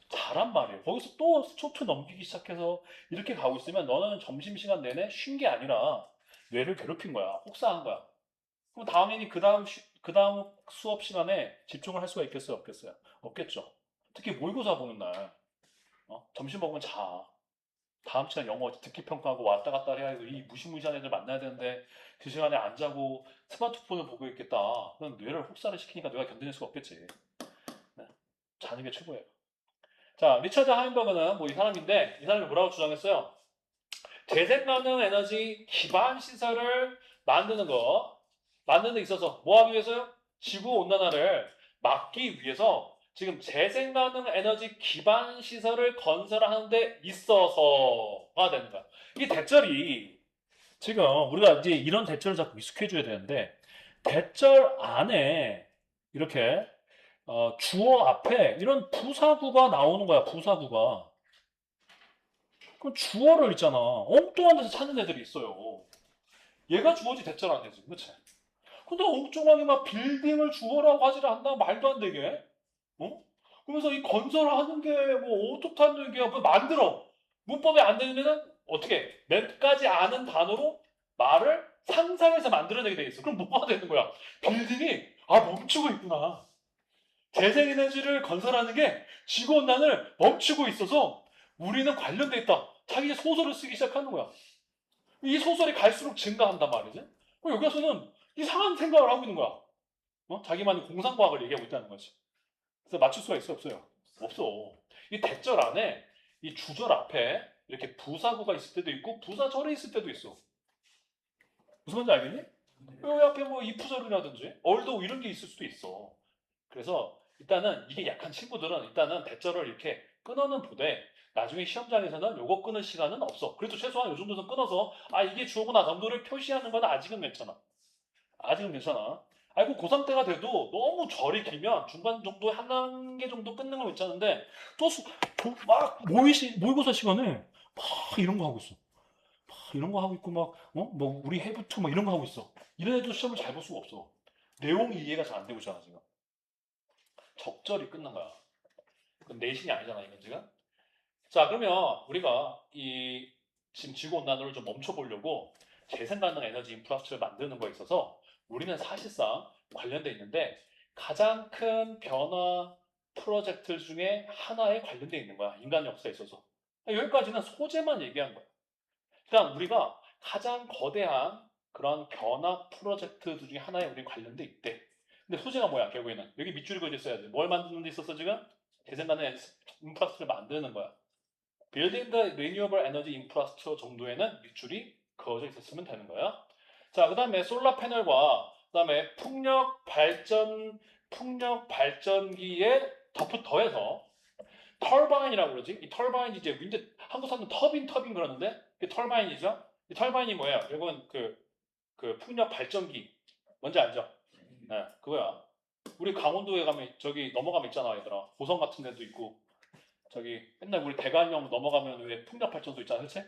자란 말이에요. 거기서 또 스토트 넘기기 시작해서 이렇게 가고 있으면 너는 점심시간 내내 쉰 게 아니라 뇌를 괴롭힌 거야. 혹사한 거야. 그럼 다음이니 그 다음 수업 시간에 집중을 할 수가 있겠어요? 없겠어요? 없겠죠. 특히 모의고사 보는 날 점심 먹으면 자. 다음 시간 영어 듣기 평가하고 왔다 갔다 해야 해서 이 무시무시한 애들 만나야 되는데 그 시간에 안 자고 스마트폰을 보고 있겠다. 그럼 뇌를 혹사를 시키니까 뇌가 견뎌낼 수가 없겠지. 네. 자는 게 최고예요. 자, 리차드 하인버그는 뭐 이 사람인데 이 사람이 뭐라고 주장했어요? 재생 가능 에너지 기반 시설을 만드는 데 있어서 뭐 하기 위해서요? 지구 온난화를 막기 위해서 지금 재생 가능 에너지 기반 시설을 건설하는 데 있어서가 되는 거야. 이 대절이 지금 우리가 이제 이런 대절을 자꾸 익숙해줘야 되는데 대절 안에 이렇게 주어 앞에 이런 부사구가 나오는 거야. 부사구가. 그럼 주어를 있잖아. 엉뚱한 데서 찾는 애들이 있어요. 얘가 주어지 대절 안 되지. 그치? 근데 엉뚱하게 막 빌딩을 주어라고 하지를 않나? 말도 안 되게. 그러면서 이 건설하는 게 뭐 어떻다는 게 뭐 만들어. 문법이 안 되면은 어떻게 몇 가지 아는 단어로 말을 상상해서 만들어내게 돼 있어. 그럼 뭐가 되는 거야? 빌딩이 멈추고 있구나. 재생에너지를 건설하는 게 지구온난을 멈추고 있어서 우리는 관련돼 있다. 자기 소설을 쓰기 시작하는 거야. 이 소설이 갈수록 증가한단 말이지. 그럼 여기서는 이상한 생각을 하고 있는 거야. 자기만의 공상과학을 얘기하고 있다는 거지. 그래서 맞출 수가 있어, 없어요? 없어. 이 대절 안에 이 주절 앞에 이렇게 부사구가 있을 때도 있고 부사절이 있을 때도 있어. 무슨 말인지 알겠니? 여기 앞에 뭐 이프절이라든지 얼도 이런 게 있을 수도 있어. 그래서 일단은 이게 약한 친구들은 일단은 대절을 이렇게 끊어는 보되 나중에 시험장에서는 요거 끊을 시간은 없어. 그래도 최소한 요 정도는 끊어서 이게 주어구나 정도를 표시하는 건 아직은 괜찮아. 아직은 괜찮아. 아이고 고3 때가 돼도 너무 절이 길면 중간 정도 한 단계 정도 끊는 건 괜찮은데 막 모의고사 시간에 막 이런 거 하고 있어. 막 이런 거 하고 있고 뭐 우리 해부투 막 이런 거 하고 있어. 이런 애도 시험을 잘 볼 수가 없어. 내용이 이해가 잘 안 되고 있잖아 지금. 적절히 끊는 거야. 그건 내신이 아니잖아 이건 지금. 자 그러면 우리가 이 지금 지구온난화를 좀 멈춰보려고 재생가능 에너지 인프라스트를 만드는 거에 있어서 우리는 사실상 관련돼 있는데 가장 큰 변화 프로젝트 중에 하나에 관련돼 있는 거야. 인간 역사에 있어서. 여기까지는 소재만 얘기한 거야. 그러니까 우리가 가장 거대한 그런 변화 프로젝트 중에 하나에 우리 관련돼 있대. 근데 소재가 뭐야 결국에는. 여기 밑줄이 그어져 있어야 돼. 뭘 만드는 데 있어서 지금? 재생가능 인프라스트를 만드는 거야. Building the renewable energy infrastructure 정도에는 밑줄이 그어져 있었으면 되는 거야. 자, 그 다음에 솔라 패널과 그 다음에 풍력 발전기에 더해서 터바인이라고 그러지? 이 터바인이 이제 한국 사람은 터빈 그러는데 그 터바인이죠? 이 터바인이 뭐야? 결국은 그 풍력 발전기 뭔지 알죠? 네, 그거야. 우리 강원도에 가면 저기 넘어가면 있잖아, 얘들아. 고성 같은 데도 있고 저기 맨날 우리 대관령 넘어가면 왜 풍력발전소 있잖아, 그렇지?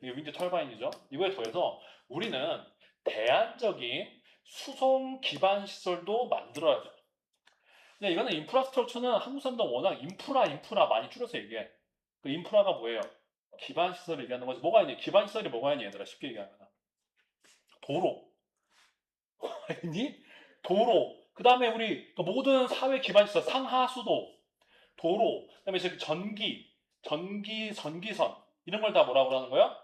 이게 윈드 터바인이죠. 이거에 더해서 우리는 대안적인 수송 기반 시설도 만들어야 돼. 근데 이거는 인프라스트럭처는 한국 사람들 워낙 인프라 많이 줄여서 얘기해. 그 인프라가 뭐예요? 기반 시설을 얘기하는 거지. 뭐가 있니? 기반 시설이 뭐가 있니, 얘들아? 쉽게 얘기하면 도로. 아니? 도로. 그 다음에 우리 또 모든 사회 기반 시설, 상하수도, 도로, 그다음에 저기 전기선 이런 걸 다 뭐라고 하는 거야?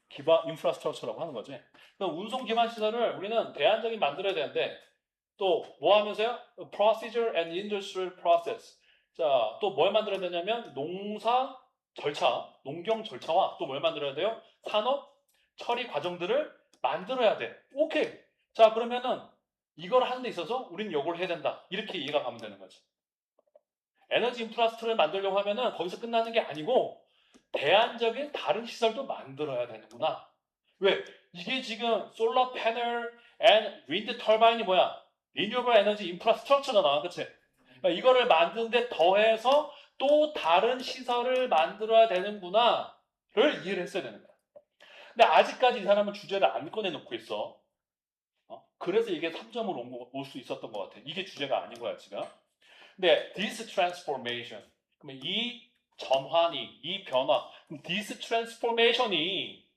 기반 인프라스트럭처라고 하는 거지. 그 운송 기반 시설을 우리는 대안적인 만들어야 되는데 또 뭐 하면서요? Procedure and Industrial Process. 자, 또 뭘 만들어야 되냐면 농경 절차와 또 뭘 만들어야 돼요? 산업 처리 과정들을 만들어야 돼. 오케이. 자, 그러면은 이걸 하는 데 있어서 우리는 이걸 해야 된다. 이렇게 이해가 가면 되는 거지. 에너지 인프라스트럭처를 만들려고 하면은 거기서 끝나는 게 아니고 대안적인 다른 시설도 만들어야 되는구나. 왜? 이게 지금 솔라 패널 앤 윈드 터바인이 뭐야? 리뉴얼 에너지 인프라스트럭처잖아. 그치? 그러니까 이거를 만드는데 더해서 또 다른 시설을 만들어야 되는구나를 이해를 했어야 되는 거야. 근데 아직까지 이 사람은 주제를 안 꺼내놓고 있어. 그래서 이게 3점으로 올 수 있었던 것 같아. 이게 주제가 아닌 거야, 지금. 근데 this transformation, 그러면 이 전환이, 이 변화, 그럼 this transformation이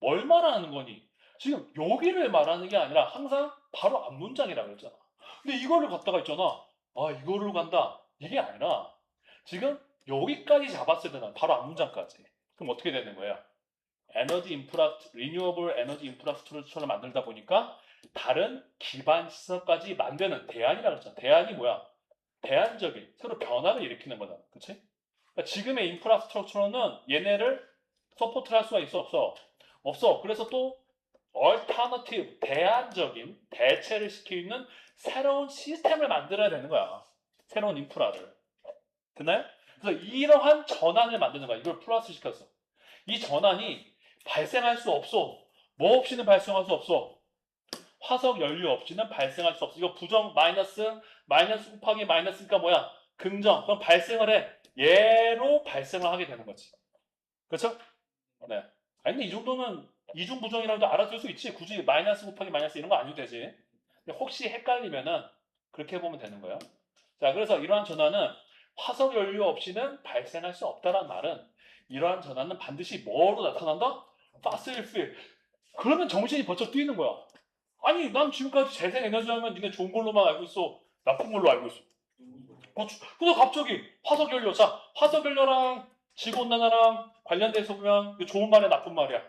뭘 말하는 거니? 지금 여기를 말하는 게 아니라 항상 바로 앞 문장이라고 했잖아. 근데 이거를 갖다가 있잖아. 이거를 간다. 이게 아니라 지금 여기까지 잡았을 때는 바로 앞 문장까지. 그럼 어떻게 되는 거야? 리뉴어블 에너지 인프라스트럭처를 만들다 보니까 다른 기반 시설까지 만드는 대안이라고 했잖아. 대안이 뭐야? 대안적인 새로 변화를 일으키는 거다. 그치? 그러니까 지금의 인프라스트럭처는 얘네를 서포트를 할 수가 있어 없어? 없어. 그래서 또 얼터너티브 대안적인 대체를 시키는 새로운 시스템을 만들어야 되는 거야. 새로운 인프라를. 됐나요? 그래서 이러한 전환을 만드는 거야. 이걸 플러스 시켰어. 이 전환이 발생할 수 없어. 뭐 없이는 발생할 수 없어. 화석 연료 없이는 발생할 수 없어. 이거 부정 마이너스 곱하기 마이너스니까 뭐야? 긍정. 그럼 발생을 해. 얘로 발생을 하게 되는 거지. 그렇죠? 네. 아니 근데 이 정도는 이중 부정이라도 알아둘 수 있지. 굳이 마이너스 곱하기 마이너스 이런 거 아니도 되지. 근데 혹시 헷갈리면은 그렇게 해보면 되는 거야. 자, 그래서 이러한 전환은 화석 연료 없이는 발생할 수 없다는 말은 이러한 전환은 반드시 뭐로 나타난다? fossil fuel. 그러면 정신이 번쩍 뛰는 거야. 아니, 난 지금까지 재생에너지 하면 니네 좋은 걸로만 알고 있어. 나쁜 걸로 알고 있어. 그래서 갑자기 화석연료, 자, 화석연료랑 지구온난화랑 관련돼서 보면 이거 좋은 말이야, 나쁜 말이야.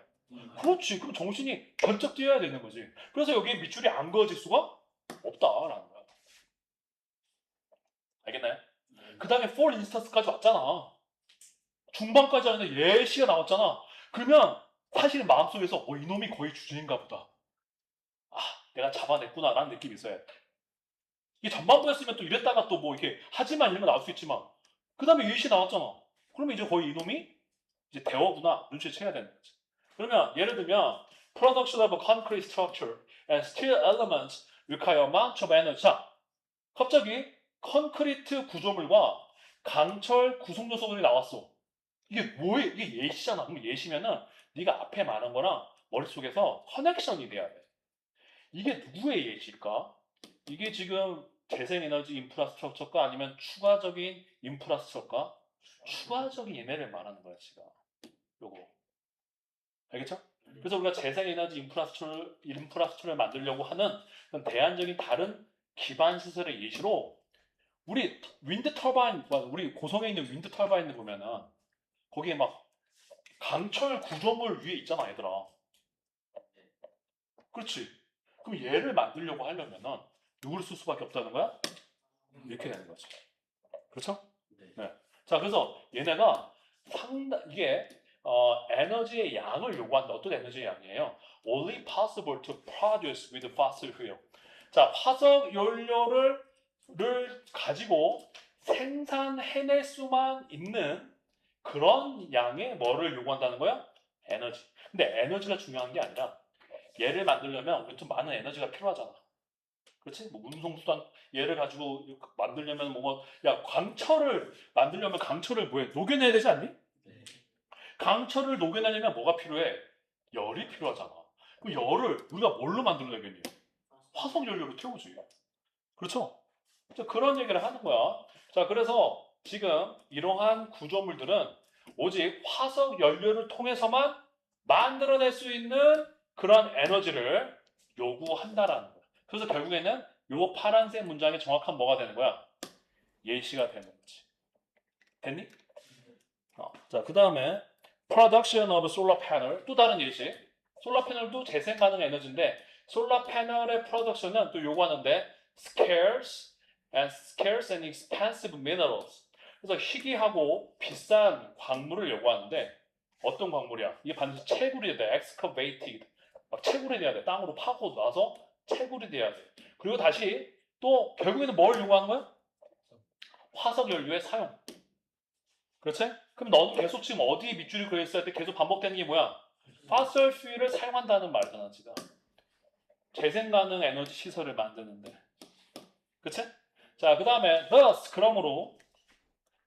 그렇지. 그럼 정신이 번쩍 뛰어야 되는 거지. 그래서 여기에 밑줄이 안 그어질 수가 없다라는 거야. 알겠나요? 그 다음에 for instance까지 왔잖아. 중반까지 하는데 예시가 나왔잖아. 그러면 사실은 마음속에서 이놈이 거의 주제인가 보다. 아, 내가 잡아냈구나라는 느낌이 있어야 돼. 이게 전반부였으면 또 이랬다가 또 뭐 이렇게 하지만 이런 거 나올 수 있지만 그 다음에 예시 나왔잖아. 그러면 이제 거의 이놈이 이제 대어구나 눈치채야 되는 거지. 그러면 예를 들면 production of a concrete structure and steel elements require amount of energy. 자, 갑자기 컨크리트 구조물과 강철 구성 요소들이 나왔어. 이게 뭐에 이게 예시잖아. 그럼 예시면은 네가 앞에 말한 거랑 머릿속에서 커넥션이 돼야 돼. 이게 누구의 예시일까? 이게 지금 재생에너지 인프라스트럭처가 아니면 추가적인 인프라스트럭처가? 추가적인 얘네를 말하는 거야 지금. 요거. 알겠죠? 그래서 우리가 재생에너지 인프라스트럭처를 만들려고 하는 그런 대안적인 다른 기반 시설의 예시로 우리 윈드 터바인, 우리 고성에 있는 윈드 터바인을 보면은 거기에 막 강철 구조물 위에 있잖아 얘들아. 그렇지. 그럼 얘를 만들려고 하려면은 누구를 쓸 수밖에 없다는 거야? 이렇게 되는 거지. 그렇죠? 네. 자, 그래서 얘네가 이게 에너지의 양을 요구한다. 어떤 에너지의 양이에요? Only possible to produce with fossil fuel. 자, 화석 연료를 가지고 생산해낼 수만 있는 그런 양의 뭐를 요구한다는 거야? 에너지. 근데 에너지가 중요한 게 아니라 얘를 만들려면 우리 좀 많은 에너지가 필요하잖아. 그렇지? 뭐 운송수단 얘를 가지고 만들려면 야 강철을 만들려면 강철을 뭐해? 녹여내야 되지 않니? 강철을 녹여내려면 뭐가 필요해? 열이 필요하잖아. 그 열을 우리가 뭘로 만들어내겠니? 화석 연료로 태우지. 그렇죠? 자, 그런 얘기를 하는 거야. 자, 그래서 지금 이러한 구조물들은 오직 화석 연료를 통해서만 만들어낼 수 있는 그런 에너지를 요구한다라는 거야. 그래서 결국에는 요 파란색 문장의 정확한 뭐가 되는 거야? 예시가 되는 거지. 됐니? 자, 그 다음에 production of solar panel 또 다른 예시. 솔라 패널도 재생 가능 에너지인데 솔라 패널의 production은 또 요구하는데 scarce and expensive minerals. 그래서 희귀하고 비싼 광물을 요구하는데 어떤 광물이야? 이게 반드시 채굴이 돼. excavated. 막 채굴이 돼야 돼. 땅으로 파고 나서 채굴이 돼야 돼. 그리고 다시 또 결국에는 뭘 요구하는 거야? 화석 연료의 사용. 그렇지? 그럼 너는 계속 지금 어디에 밑줄이 그려 있을 때 계속 반복되는 게 뭐야? fossil fuel을 사용한다는 말이잖아 지금. 재생 가능 에너지 시설을 만드는데. 그치? 자, 그 다음에 thus 그러므로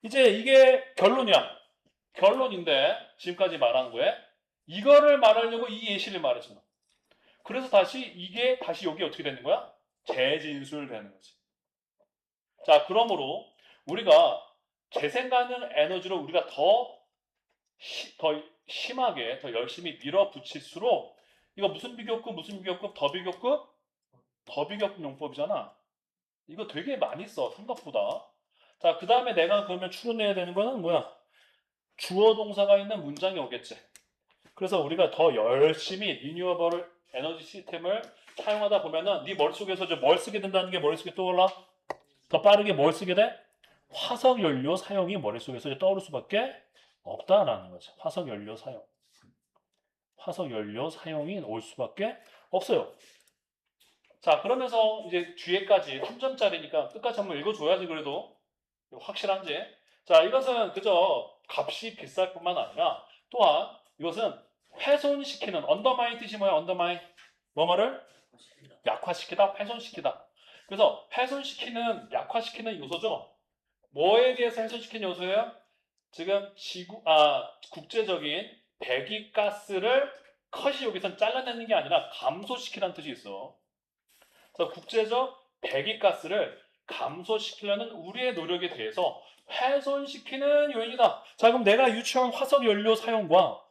이제 이게 결론이야. 결론인데 지금까지 말한 거에 이거를 말하려고 이 예시를 말해주는. 그래서 이게 다시 여기 어떻게 되는 거야? 재진술되는 거지. 자, 그러므로 우리가 재생 가능 에너지로 우리가 더 심하게 더 열심히 밀어붙일수록 이거 무슨 비교급 더 비교급 용법이잖아. 이거 되게 많이 써 생각보다. 자, 그 다음에 내가 그러면 추론해야 되는 거는 뭐야? 주어 동사가 있는 문장이 오겠지. 그래서 우리가 더 열심히 리뉴어블 에너지 시스템을 사용하다 보면은 네 머릿속에서 이제 뭘 쓰게 된다는 게 머릿속에 떠올라? 더 빠르게 뭘 쓰게 돼? 화석 연료 사용이 머릿속에서 이제 떠오를 수밖에 없다라는 거죠. 화석 연료 사용. 화석 연료 사용이 올 수밖에 없어요. 자, 그러면서 이제 뒤에까지 3점짜리니까 끝까지 한번 읽어줘야지 그래도 확실한지. 자, 이것은 그저 값이 비쌀 뿐만 아니라 또한 이것은 훼손시키는 언더마인 뜻이 뭐야? 언더마인 뭐뭐를 약화시키다, 훼손시키다. 그래서 훼손시키는, 약화시키는 요소죠. 뭐에 대해서 훼손시키는 요소예요? 지금 국제적인 배기가스를 컷이 여기선 잘라내는 게 아니라 감소시키라는 뜻이 있어. 그래서 국제적 배기가스를 감소시키려는 우리의 노력에 대해서 훼손시키는 요인이다. 자, 그럼 내가 유추한 화석 연료 사용과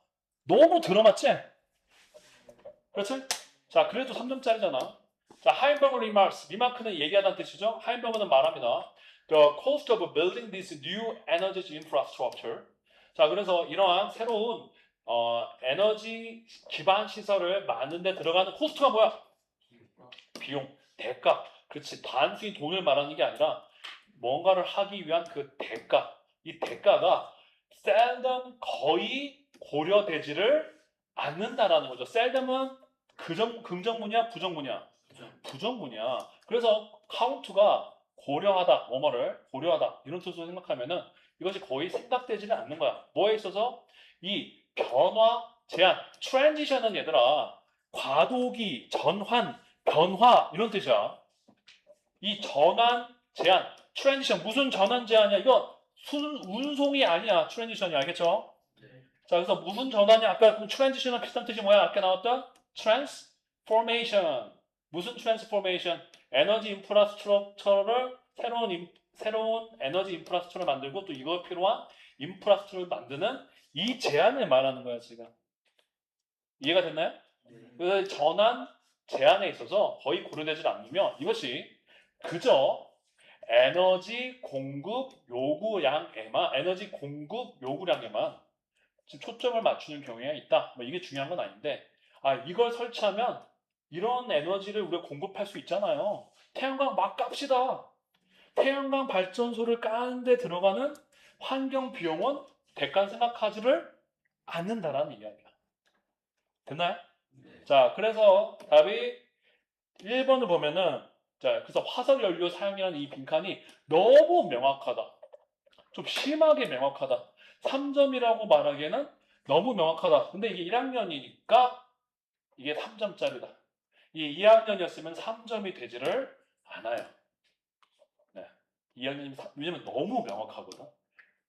너무 들어맞지? 그렇지? 자, 그래도 3점짜리잖아. 자, 하인버그 remarks. 리마크는 얘기하다는 뜻이죠. 하인버그는 말합니다. The cost of building this new energy infrastructure. 자, 그래서 이러한 새로운 에너지 기반 시설을 만드는 데 들어가는 코스트가 뭐야? 비용, 대가. 그렇지. 단순히 돈을 말하는 게 아니라 뭔가를 하기 위한 그 대가. 이 대가가 seldom 거의 고려되지를 않는다라는 거죠. seldom은 긍정문이야, 부정문이야? 부정문이야. 그래서 카운트가 고려하다, 뭐뭐를 고려하다 이런 뜻으로 생각하면은 이것이 거의 생각되지는 않는 거야. 뭐에 있어서 이 변화, 제한, 트랜지션은 얘들아 과도기, 전환, 변화 이런 뜻이야. 이 전환, 제한, 트랜지션 무슨 전환 제한이야? 이거 운송이 아니야. 트랜지션이 알겠죠? 자, 그래서 무슨 전환이 아까 트랜지션은 비슷한 뜻이 뭐야? 아까 나왔던 트랜스포메이션. 무슨 트랜스포메이션? 에너지 인프라스트럭처를 새로운 에너지 인프라스트럭처를 만들고 또 이거 필요한 인프라스트럭처를 만드는 이 제한을 말하는 거야, 지금. 이해가 됐나요? 그 전환 제한에 있어서 거의 고려되지 않으며 이것이 그저 에너지 공급 요구량에만 지금 초점을 맞추는 경우가 있다. 뭐 이게 중요한 건 아닌데, 이걸 설치하면 이런 에너지를 우리가 공급할 수 있잖아요. 태양광 막 깝시다. 태양광 발전소를 까는데 들어가는 환경 비용은 대가 생각하지를 않는다라는 이야기야. 됐나요? 자, 그래서 답이 1번을 보면은, 자, 그래서 화석 연료 사용이라는 이 빈칸이 너무 명확하다. 좀 심하게 명확하다. 3점이라고 말하기에는 너무 명확하다. 근데 이게 1학년이니까 이게 3점짜리다. 이 2학년이었으면 3점이 되지를 않아요. 네. 2학년이면 왜냐면 너무 명확하거든.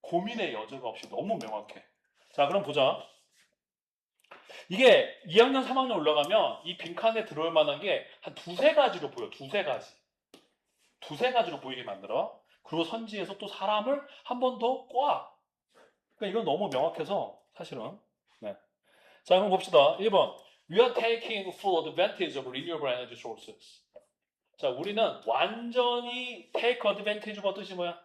고민의 여지가 없이 너무 명확해. 자, 그럼 보자. 이게 2학년, 3학년 올라가면 이 빈칸에 들어올 만한 게 한 두세 가지로 보여. 두세 가지. 두세 가지로 보이게 만들어. 그리고 선지에서 또 사람을 한 번 더 꽈. 그러니까 이건 너무 명확해서 사실은. 네. 자, 그럼 봅시다. 1번. We are taking full advantage of renewable energy sources. 자, 우리는 완전히 take advantage가 뜻이 뭐야?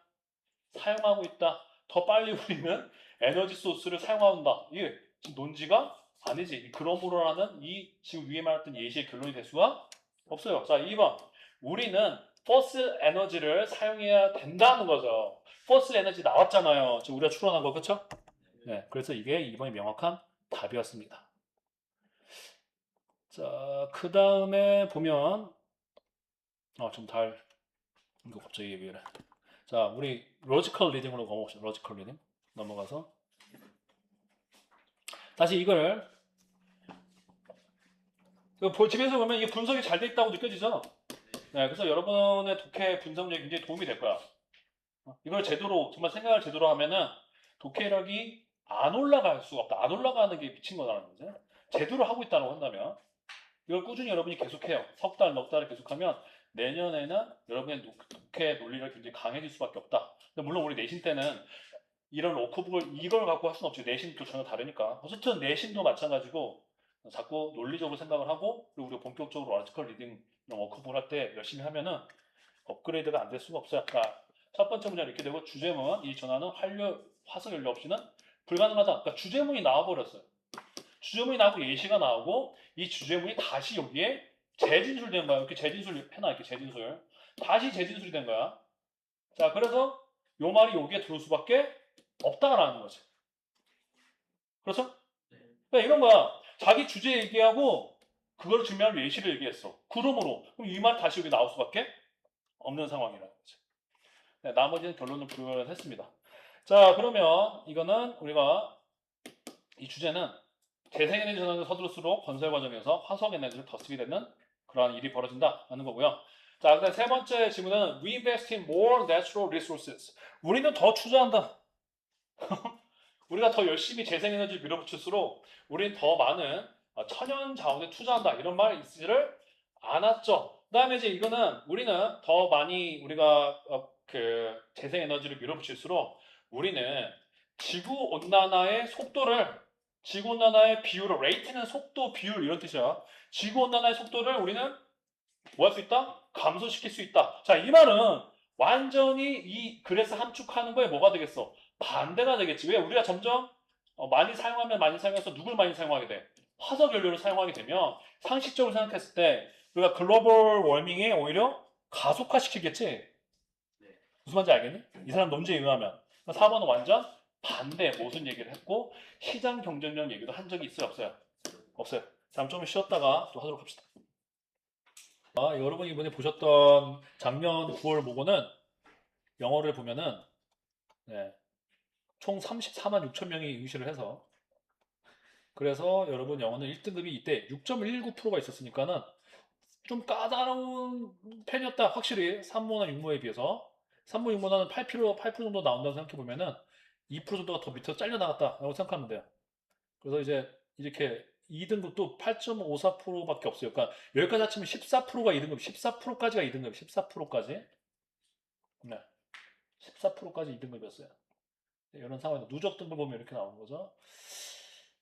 사용하고 있다. 더 빨리 우리는 에너지 소스를 사용한다. 이게 지금 논지가 아니지. 그러므로라는 이 지금 위에 말했던 예시의 결론이 될 수가 없어요. 자, 2번. 우리는 포스 에너지를 사용해야 된다는 거죠. 포스 에너지 나왔잖아요. 지금 우리가 추론한 거, 그쵸? 네. 그래서 이게 2번이 명확한 답이었습니다. 자, 그 다음에 보면, 이거 갑자기 왜 이래. 자, 우리 로지컬 리딩으로 넘어갑시다. 로지컬 리딩. 넘어가서. 다시 이걸, 집에서 보면 이게 분석이 잘 돼 있다고 느껴지죠? 네, 그래서 여러분의 독해 분석력이 굉장히 도움이 될 거야. 이걸 제대로, 정말 생각을 제대로 하면은 독해력이 안 올라갈 수가 없다. 안 올라가는 게 미친 거라는 거죠. 제대로 하고 있다고 한다면. 이걸 꾸준히 여러분이 계속해요. 석 달, 넉 달을 계속하면 내년에는 여러분의 독해 논리가 굉장히 강해질 수밖에 없다. 근데 물론 우리 내신 때는 이런 워크북을 이걸 갖고 할 수는 없지. 내신도 전혀 다르니까. 어쨌든 내신도 마찬가지고 자꾸 논리적으로 생각을 하고 그리고 우리가 본격적으로 아티클 리딩 이런 워크북을 할 때 열심히 하면은 업그레이드가 안 될 수가 없어요. 그러니까 첫 번째 문제는 이렇게 되고 주제문 이 전화는 화석 연료 없이는 불가능하다. 그러니까 주제문이 나와버렸어요. 주제문이 나오고 예시가 나오고 이 주제문이 다시 여기에 재진술된 거야. 이렇게 재진술 해놔. 이렇게 재진술. 다시 재진술이 된 거야. 자, 그래서 요 말이 여기에 들어올 수밖에 없다라는 거지. 그렇죠? 그러니까 이런 거야. 자기 주제 얘기하고 그걸 증명할 예시를 얘기했어. 그러므로 그럼 이 말 다시 여기 나올 수밖에 없는 상황이라는 거지. 네, 나머지는 결론을 불허했습니다. 자, 그러면 이거는 우리가 이 주제는 재생에너지 전환을 서두를수록 건설 과정에서 화석 에너지를 더 쓰게 되는 그러한 일이 벌어진다 하는 거고요. 자, 그다음 세 번째 질문은 We invest in more natural resources. 우리는 더 투자한다. 우리가 더 열심히 재생에너지를 밀어붙일수록 우리는 더 많은 천연 자원에 투자한다. 이런 말이 있지를 않았죠. 그다음에 이제 이거는 우리는 더 많이 우리가 그 재생 에너지를 밀어붙일수록 우리는 지구 온난화의 속도를 지구 온난화의 비율을 레이트는 속도 비율 이런 뜻이야. 지구 온난화의 속도를 우리는 뭐 할 수 있다? 감소시킬 수 있다. 자, 이 말은 완전히 이 그래스 함축하는 거에 뭐가 되겠어? 반대가 되겠지. 왜? 우리가 점점 많이 사용하면 많이 사용해서 누굴 많이 사용하게 돼? 화석 연료를 사용하게 되면 상식적으로 생각했을 때 우리가 글로벌 워밍에 오히려 가속화시키겠지? 네. 무슨 말인지 알겠니? 이 사람 논지에 의하면. 4번은 완전 반대 무슨 얘기를 했고 시장 경쟁력 얘기도 한 적이 있어요? 없어요? 없어요. 자, 좀 쉬었다가 또 하도록 합시다. 여러분이 이번에 보셨던 작년 9월 모고는 영어를 보면은 네, 총 34만 6천 명이 응시를 해서 그래서 여러분 영어는 1등급이 이때 6.19%가 있었으니까는 좀 까다로운 편이었다. 확실히 3모나 6모에 비해서 3모, 6모는 8% 정도 나온다고 생각해 보면은 2% 정도가 더 밑으로 잘려 나갔다라고 생각하면 돼요. 그래서 이제 이렇게 2등급도 8.54%밖에 없어요. 그러니까 여기까지 합치면 14%가 2등급, 14%까지가 2등급, 14%까지. 네. 14%까지 2등급이었어요. 이런 상황에서 누적 등급 보면 이렇게 나오는 거죠.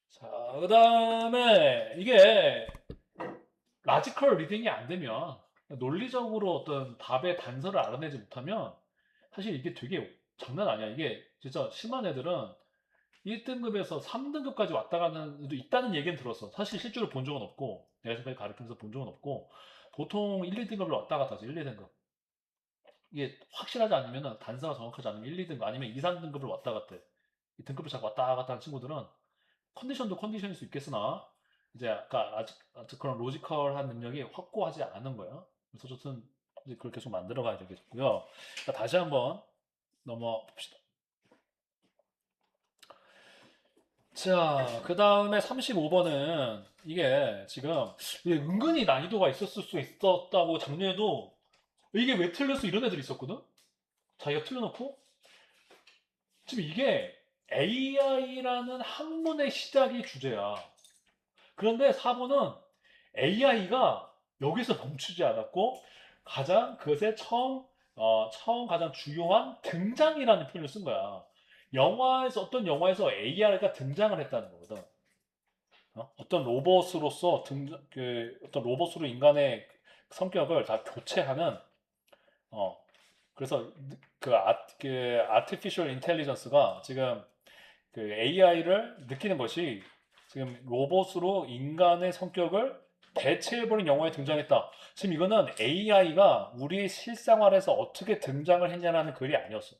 자, 그 다음에 이게 라지컬 리딩이 안 되면 논리적으로 어떤 답의 단서를 알아내지 못하면 사실 이게 되게 장난 아니야. 이게 진짜 심한 애들은 1등급에서 3등급까지 왔다 가는 애도 있다는 얘기는 들었어. 사실 실제로 본 적은 없고, 내가 지금까지 가르치면서 본 적은 없고, 보통 1, 2등급을 왔다 갔다 하죠. 1, 2등급. 이게 확실하지 않으면, 단서가 정확하지 않으면 1, 2등급, 아니면 2, 3등급을 왔다 갔다 해. 이 등급을 자꾸 왔다 갔다 하는 친구들은 컨디션도 컨디션일 수 있겠으나, 이제 아직 그런 로지컬한 능력이 확고하지 않은 거예요. 그래서 어쨌든 이제 그걸 계속 만들어 가야 되겠고요. 자, 다시 한번 넘어 봅시다. 자, 그 다음에 35번은 이게 지금 이게 은근히 난이도가 있었을 수 있었다고 작년에도 이게 왜 틀렸어 이런 애들이 있었거든? 자기가 틀려놓고 지금 이게 AI라는 학문의 시작이 주제야. 그런데 4번은 AI가 여기서 멈추지 않았고 가장 그것의 처음 가장 주요한 등장이라는 표현을 쓴 거야. 어떤 영화에서 AI가 등장을 했다는 거거든. 어떤 로봇으로서 어떤 로봇으로 인간의 성격을 다 교체하는, 어, 그래서 그 artificial intelligence가 지금 그 AI를 느끼는 것이 지금 로봇으로 인간의 성격을 대체해버린 영화에 등장했다. 지금 이거는 AI가 우리 실생활에서 어떻게 등장을 했냐라는 글이 아니었어.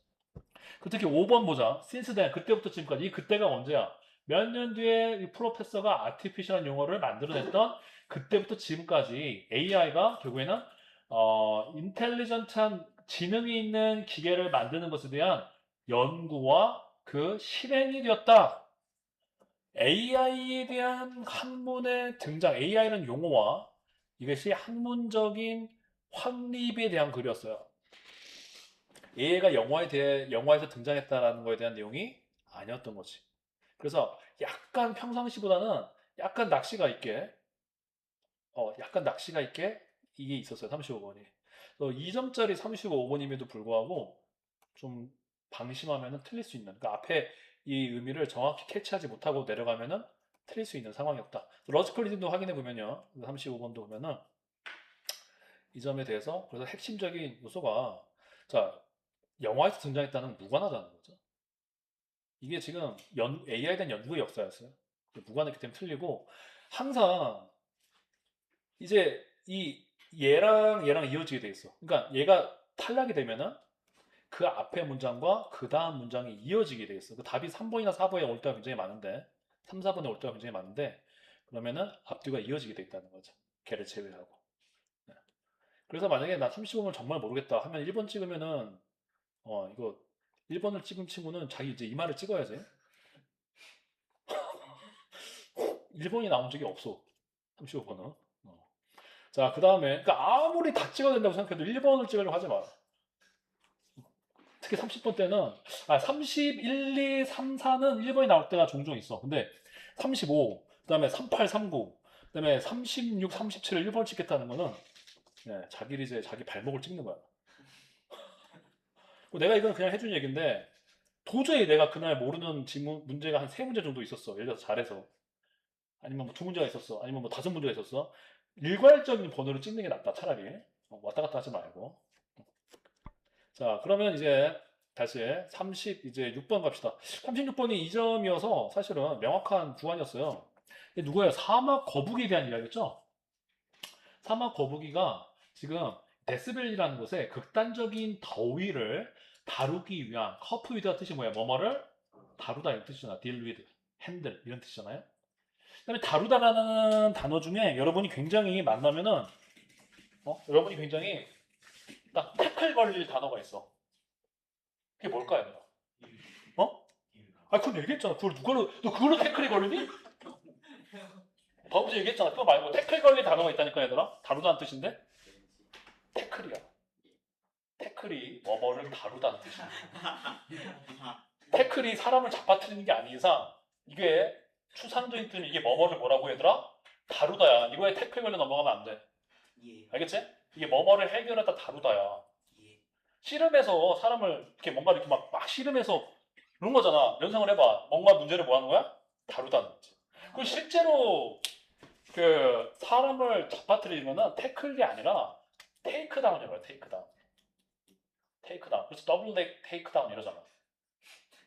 그 특히 5번 보자. since then, 그때부터 지금까지. 이 그때가 언제야? 몇 년 뒤에 이 프로페서가 아티피셜한 용어를 만들어냈던 그때부터 지금까지 AI가 결국에는 인텔리전트한 지능이 있는 기계를 만드는 것에 대한 연구와 그 실행이 되었다. AI에 대한 학문의 등장, AI라는 용어와 이것이 학문적인 확립에 대한 글이었어요. 얘가 영화에서 등장했다라는 거에 대한 내용이 아니었던 거지. 그래서 약간 평상시보다는 약간 낚시가 있게 이게 있었어요. 35번이. 2점짜리 35번임에도 불구하고 좀 방심하면 틀릴 수 있는. 그러니까 앞에 이 의미를 정확히 캐치하지 못하고 내려가면은 틀릴 수 있는 상황이었다. 러지컬리즘도 확인해 보면요. 35번도 보면은 이 점에 대해서 그래서 핵심적인 요소가 자, 영화에서 등장했다는 무관하다는 거죠. 이게 지금 AI에 대한 연구의 역사였어요. 무관했기 때문에 틀리고 항상 이제 얘랑 이어지게 돼 있어. 그러니까 얘가 탈락이 되면은 그 앞에 문장과 그 다음 문장이 이어지게 돼 있어. 그 답이 3번이나 4번에 올 때가 굉장히 많은데 3, 4번에 올 때가 굉장히 많은데 그러면은 앞뒤가 이어지게 돼 있다는 거죠. 걔를 제외하고. 네. 그래서 만약에 나 35번 정말 모르겠다 하면 1번 찍으면은 이거 1번을 찍은 친구는 자기 이제 이 말을 찍어야지. 1번이 나온 적이 없어. 35번은. 자, 그 다음에, 그러니까 아무리 다 찍어야 된다고 생각해도 1번을 찍으려고 하지 마. 특히 30번 때는, 31, 2, 3, 4는 1번이 나올 때가 종종 있어. 근데 35, 그 다음에 38, 39, 그 다음에 36, 37을 1번 찍겠다는 거는 예, 자기를 이제 자기 발목을 찍는 거야. 내가 이건 그냥 해준 얘기인데 도저히 내가 그날 모르는 지문 문제가 한 세 문제 정도 있었어. 예를 들어서 잘해서 아니면 뭐 두 문제가 있었어. 아니면 뭐 다섯 문제가 있었어. 일괄적인 번호를 찍는 게 낫다 차라리 왔다 갔다 하지 말고. 자 그러면 이제 다시 30 이제 6번 갑시다. 36번이 2점이어서 사실은 명확한 구간이었어요. 이게 누구예요? 사막 거북이에 대한 이야기였죠. 사막 거북이가 지금 데스벨이라는 곳에 극단적인 더위를 다루기 위한 커프 위드가 뜻이 뭐예요? 뭐뭐를 다루다 이런 뜻이잖아. deal with, handle 이런 뜻이잖아요. 그다음에 다루다라는 단어 중에 여러분이 굉장히 만나면은 여러분이 굉장히 딱 태클 걸릴 단어가 있어. 그게 뭘까요? 어? 아 그건 얘기했잖아. 너 그걸로 태클이 걸리니? 방금 얘기했잖아. 그거 말고 태클 걸릴 단어가 있다니까 얘들아. 다루다는 뜻인데 태클이야. 태클이 뭐뭐를 다루다는 뜻이야. 태클이 사람을 잡아뜨리는 게 아닌 이상 이게 추상적인 뜻이 이게 뭐뭐를 뭐라고 얘들아? 다루다야. 이거에 태클 걸려 넘어가면 안 돼. 예. 알겠지? 이게 뭐뭐를 해결하다 다루다야. 예. 씨름해서 사람을 이렇게 뭔가 이렇게 막 씨름해서 그런 거잖아. 연상을 해봐. 뭔가 문제를 뭐 하는 거야? 다루다는 거지. 그리고 실제로 그 사람을 잡아뜨리면은 태클이 아니라 테이크다운이라고 해. 테이크다운. 테이크다운. 그래서 더블 렉 테이크다운 이러잖아.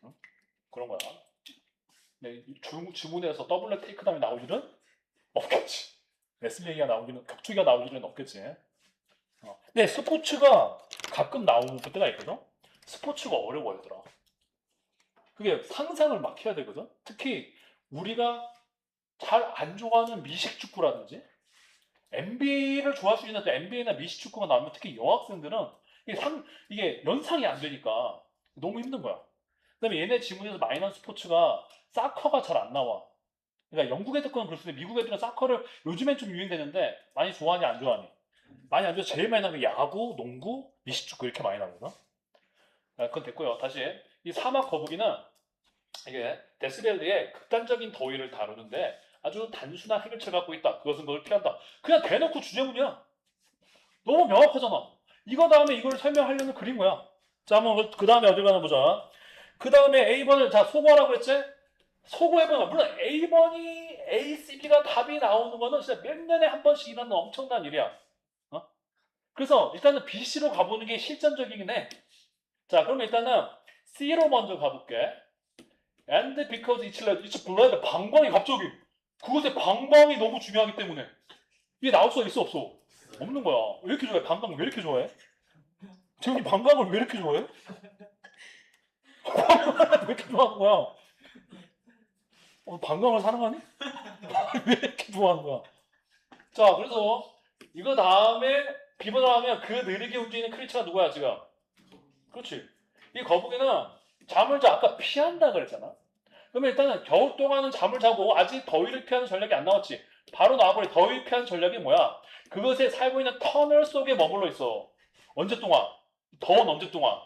응? 그런 거야. 근데 주문에서 더블 렉 테이크다운이 나올 일은 없겠지. 레슬링이가 나올 일은 격투기가 나올 일은 없겠지. 근데 스포츠가 가끔 나오는 때가 있거든. 스포츠가 어려워 얘들아. 그게 상상을 막 해야 되거든. 특히 우리가 잘 안 좋아하는 미식 축구라든지 NBA를 좋아할 수 있는데 NBA나 미식 축구가 나오면 특히 여학생들은 이게 연상이 안 되니까 너무 힘든 거야. 그다음에 얘네 지문에서 마이너 스포츠가 사커가 잘 안 나와. 그러니까 영국 애들 거는 그럴 수 있는데 미국 애들은 사커를 요즘엔 좀 유행되는데 많이 좋아하니 안 좋아하니? 많이 안 좋아해서 제일 많이 나오는 게 야구, 농구, 미식축구 이렇게 많이 나오거든. 그건 됐고요. 다시 이 사막 거북이는 이게 데스밸리의 극단적인 더위를 다루는데 아주 단순한 해결책을 갖고 있다. 그것은 그걸 피한다. 그냥 대놓고 주제문이야. 너무 명확하잖아. 이거 다음에 이걸 설명하려는 그린 거야. 자, 한번 그 다음에 어디 가나 보자. 그 다음에 A번을 자 소거하라고 했지? 소거해보면 물론 A번이 A, C, B가 답이 나오는 거는 진짜 몇 년에 한 번씩 일어나는 엄청난 일이야. 그래서 일단은 B, C로 가보는 게 실전적이긴 해. 자, 그럼 일단은 C로 먼저 가볼게. And because it's blood, 방광이 갑자기 그것의 방광이 너무 중요하기 때문에 이게 나올 수가 있어 없어? 없는 거야. 왜 이렇게 좋아해? 방광 왜 이렇게 좋아해? 재훈이 방광을 왜 이렇게 좋아해? 왜 이렇게 좋아하는 거야? 방광을 사랑하니? 왜 이렇게 좋아하는 거야? 자, 그래서 이거 다음에 B번을 하면 그 느리게 움직이는 크리처가 누구야 지금? 그렇지. 이 거북이는 잠을 아까 피한다 그랬잖아. 그러면 일단은 겨울 동안은 잠을 자고 아직 더위를 피하는 전략이 안 나왔지. 바로 나와버린 더위 피하는 전략이 뭐야? 그것에 살고 있는 터널 속에 머물러 있어. 언제 동안? 더운 언제 동안?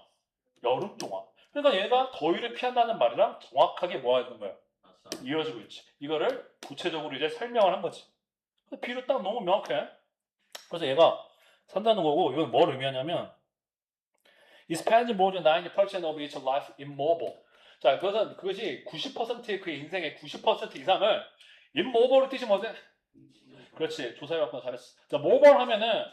여름 동안. 그러니까 얘가 더위를 피한다는 말이랑 정확하게 뭐 하는 거야? 이어지고 있지. 이거를 구체적으로 이제 설명을 한 거지. 비로 딱 너무 명확해. 그래서 얘가 산다는 거고 이건 뭘 의미하냐면 It spends more than 90% of its life immobile. 자, 그것이 90%의 그의 인생의 90% 이상을 immobile의 뜻이 뭐지? 그렇지. 조사해봤구나. 잘했어. 자, mobile 하면은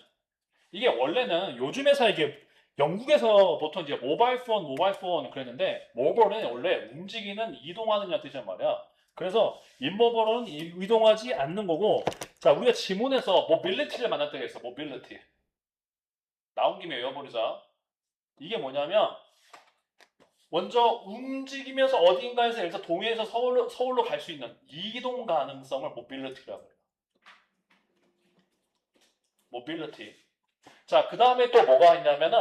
이게 원래는 요즘에서 이게 영국에서 보통 이제 모바일 폰 그랬는데 mobile은 원래 움직이는 이동하는 뜻이란 말이야. 그래서 immobile은 이동하지 않는 거고 자, 우리가 지문에서 mobility를 만날 때가 있어. mobility. 나온 김에 외워버리자. 이게 뭐냐면 먼저 움직이면서 어딘가에서 예를 들어 동해에서 서울로 갈 수 있는 이동 가능성을 모빌리티라고 해요. 모빌리티. 자, 그 다음에 또 뭐가 있냐면은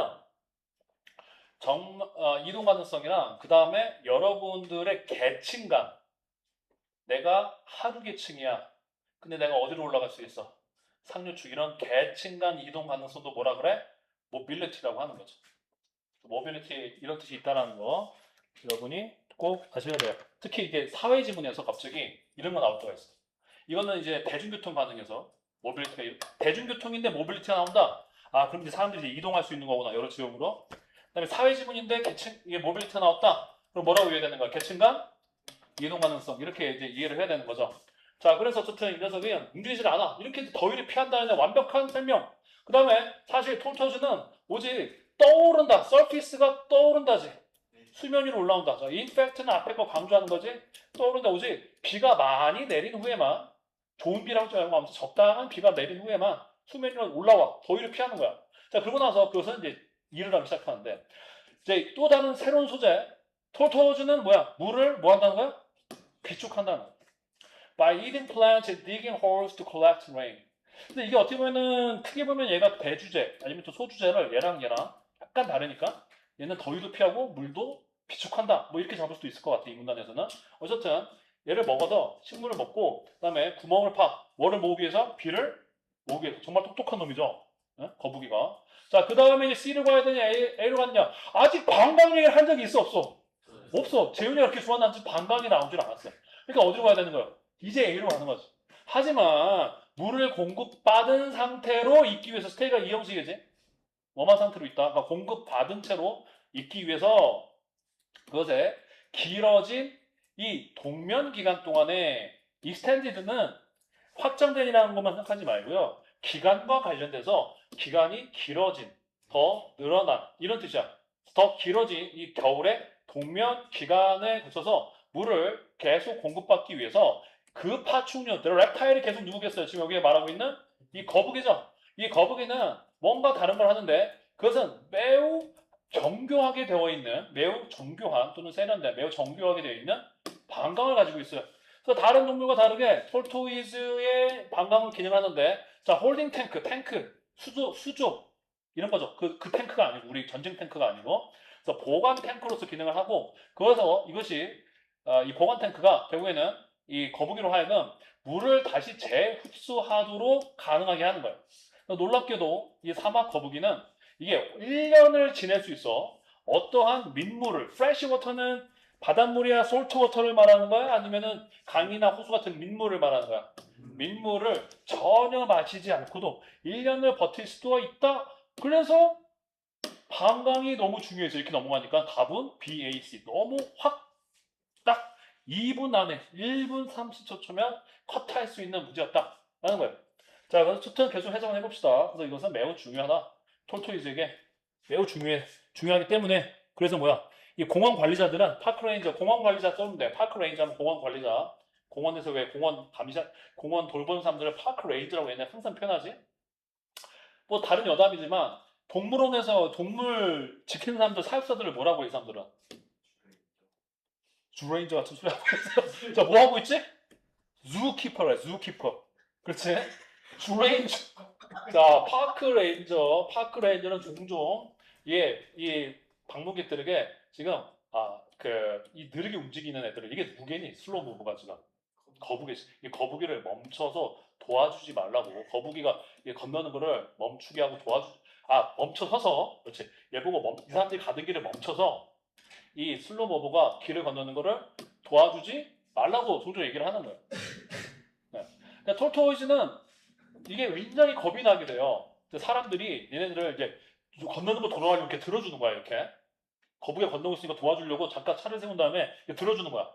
이동 가능성이랑 그 다음에 여러분들의 계층감. 내가 하루 계층이야. 근데 내가 어디로 올라갈 수 있어? 상류축. 이런 계층간 이동 가능성도 뭐라 그래? 모빌리티라고 하는 거죠. 모빌리티 이런 뜻이 있다는 거 여러분이 꼭 아셔야 돼요. 특히 이게 사회 지문에서 갑자기 이런 거 나올 때가 있어. 이거는 이제 대중교통 반응에서 모빌리티가 대중교통인데 모빌리티가 나온다. 아, 그럼 이제 사람들이 이제 이동할 수 있는 거구나. 여러 지역으로. 그다음에 사회 지문인데 계층 이게 모빌리티가 나왔다. 그럼 뭐라고 이해해야 되는 거야? 계층간 이동 가능성 이렇게 이제 이해를 해야 되는 거죠. 자, 그래서 어쨌든 이 녀석이 움직이질 않아. 이렇게 더위를 피한다는 완벽한 설명. 그 다음에 사실 톨토즈는 오직 떠오른다. 서피스가 떠오른다지. 수면 위로 올라온다. 자, 인팩트는 앞에 거 강조하는 거지. 떠오른다. 오직 비가 많이 내린 후에만 좋은 비라고 하지 말고 아무튼 적당한 비가 내린 후에만 수면 위로 올라와. 더위를 피하는 거야. 자, 그러고 나서 그것은 이제 일을 하기 시작하는데 이제 또 다른 새로운 소재. 톨토즈는 뭐야? 물을 뭐 한다는 거야? 비축한다는 거야. By eating plants and digging holes to collect rain. 근데 이게 어떻게 보면은 크게 보면 얘가 대주제 아니면 또 소주제를 얘랑 약간 다르니까 얘는 더위도 피하고 물도 비축한다. 뭐 이렇게 잡을 수도 있을 것 같아 이 문단에서는. 어쨌든 얘를 먹어서 식물을 먹고 그다음에 구멍을 파. 뭐를 모으기 위해서? 비를 모으기 위해서. 정말 똑똑한 놈이죠. 네? 거북이가. 자, 그 다음에 이제 C를 가야 되냐 A를 갔냐. 아직 방광 얘기를 한 적이 있어 없어? 없어. 재훈이가 그렇게 좋아하는지 방광이 나오질 않았어요. 그러니까 어디로 가야 되는 거예요? 이제 A로 가는 거지. 하지만 물을 공급받은 상태로 있기 위해서 스테이가 이 형식이지. 뭐만 상태로 있다. 그러니까 공급받은 채로 있기 위해서 그것에 길어진 이 동면 기간 동안에 extended는 확장된이라는 것만 생각하지 말고요. 기간과 관련돼서 기간이 길어진, 더 늘어난 이런 뜻이야. 더 길어진 이 겨울에 동면 기간에 거쳐서 물을 계속 공급받기 위해서 그 파충류들, 랩타일이 계속 누구겠어요? 지금 여기에 말하고 있는 이 거북이죠. 이 거북이는 뭔가 다른 걸 하는데 그것은 매우 정교하게 되어 있는, 매우 정교한 또는 세련된, 매우 정교하게 되어 있는 방광을 가지고 있어요. 그래서 다른 동물과 다르게 톨토이즈의 방광을 기능하는데, 자, 홀딩 탱크, 수조 이런 거죠. 그 탱크가 아니고 우리 전쟁 탱크가 아니고, 그래서 보관 탱크로서 기능을 하고, 그래서 이것이 이 보관 탱크가 결국에는 이 거북이로 하여금 물을 다시 재흡수하도록 가능하게 하는 거예요. 놀랍게도 이 사막 거북이는 이게 1년을 지낼 수 있어. 어떠한 민물을, 프레시 워터는 바닷물이야 솔트 워터를 말하는 거야? 아니면은 강이나 호수 같은 민물을 말하는 거야? 민물을 전혀 마시지 않고도 1년을 버틸 수가 있다. 그래서 방광이 너무 중요해서 이렇게 넘어가니까 답은 BAC. 너무 확 딱 2분 안에 1분 30초면 컷할 수 있는 문제였다 라는 거예요. 자, 그래서 추천 계속 해석을 해봅시다. 그래서 이것은 매우 중요하다. 톨토이즈에게 매우 중요하기 때문에 그래서 뭐야? 이 공원 관리자들은 파크레인저, 공원 관리자 써면 돼. 파크레인저는 공원 관리자. 공원에서 왜 공원 돌보는 사람들을 파크레인저라고 얘네 항상 표현하지? 뭐 다른 여담이지만 동물원에서 동물 지키는 사람들, 사육사들을 뭐라고 해, 이 사람들은? 주레인저 같은 소리 하고 있어. 자, 뭐 하고 있지? zukeeper래, zookeeper. 그렇지? 주레인저. 자, 파크레인저는 종종 이 방문객들에게 지금 이 느리게 움직이는 애들을 이게 누구니? 슬로우 무브가 지금 이 거북이를 멈춰서 도와주지 말라고. 거북이가 건너는 거를 멈추게 하고 멈춰서서 그렇지. 얘 보고 이 사람들이 가던 길을 멈춰서 이 슬로우 무브가 길을 건너는 거를 도와주지 말라고 종종 얘기를 하는 거예요. 네. 그러니까 톨토이즈는 이게 굉장히 겁이 나게 돼요. 사람들이 얘네들을 이제 건너는 거 돌아가려고 이렇게 들어주는 거야, 이렇게. 거북이가 건너고 있으니까 도와주려고 잠깐 차를 세운 다음에 들어주는 거야.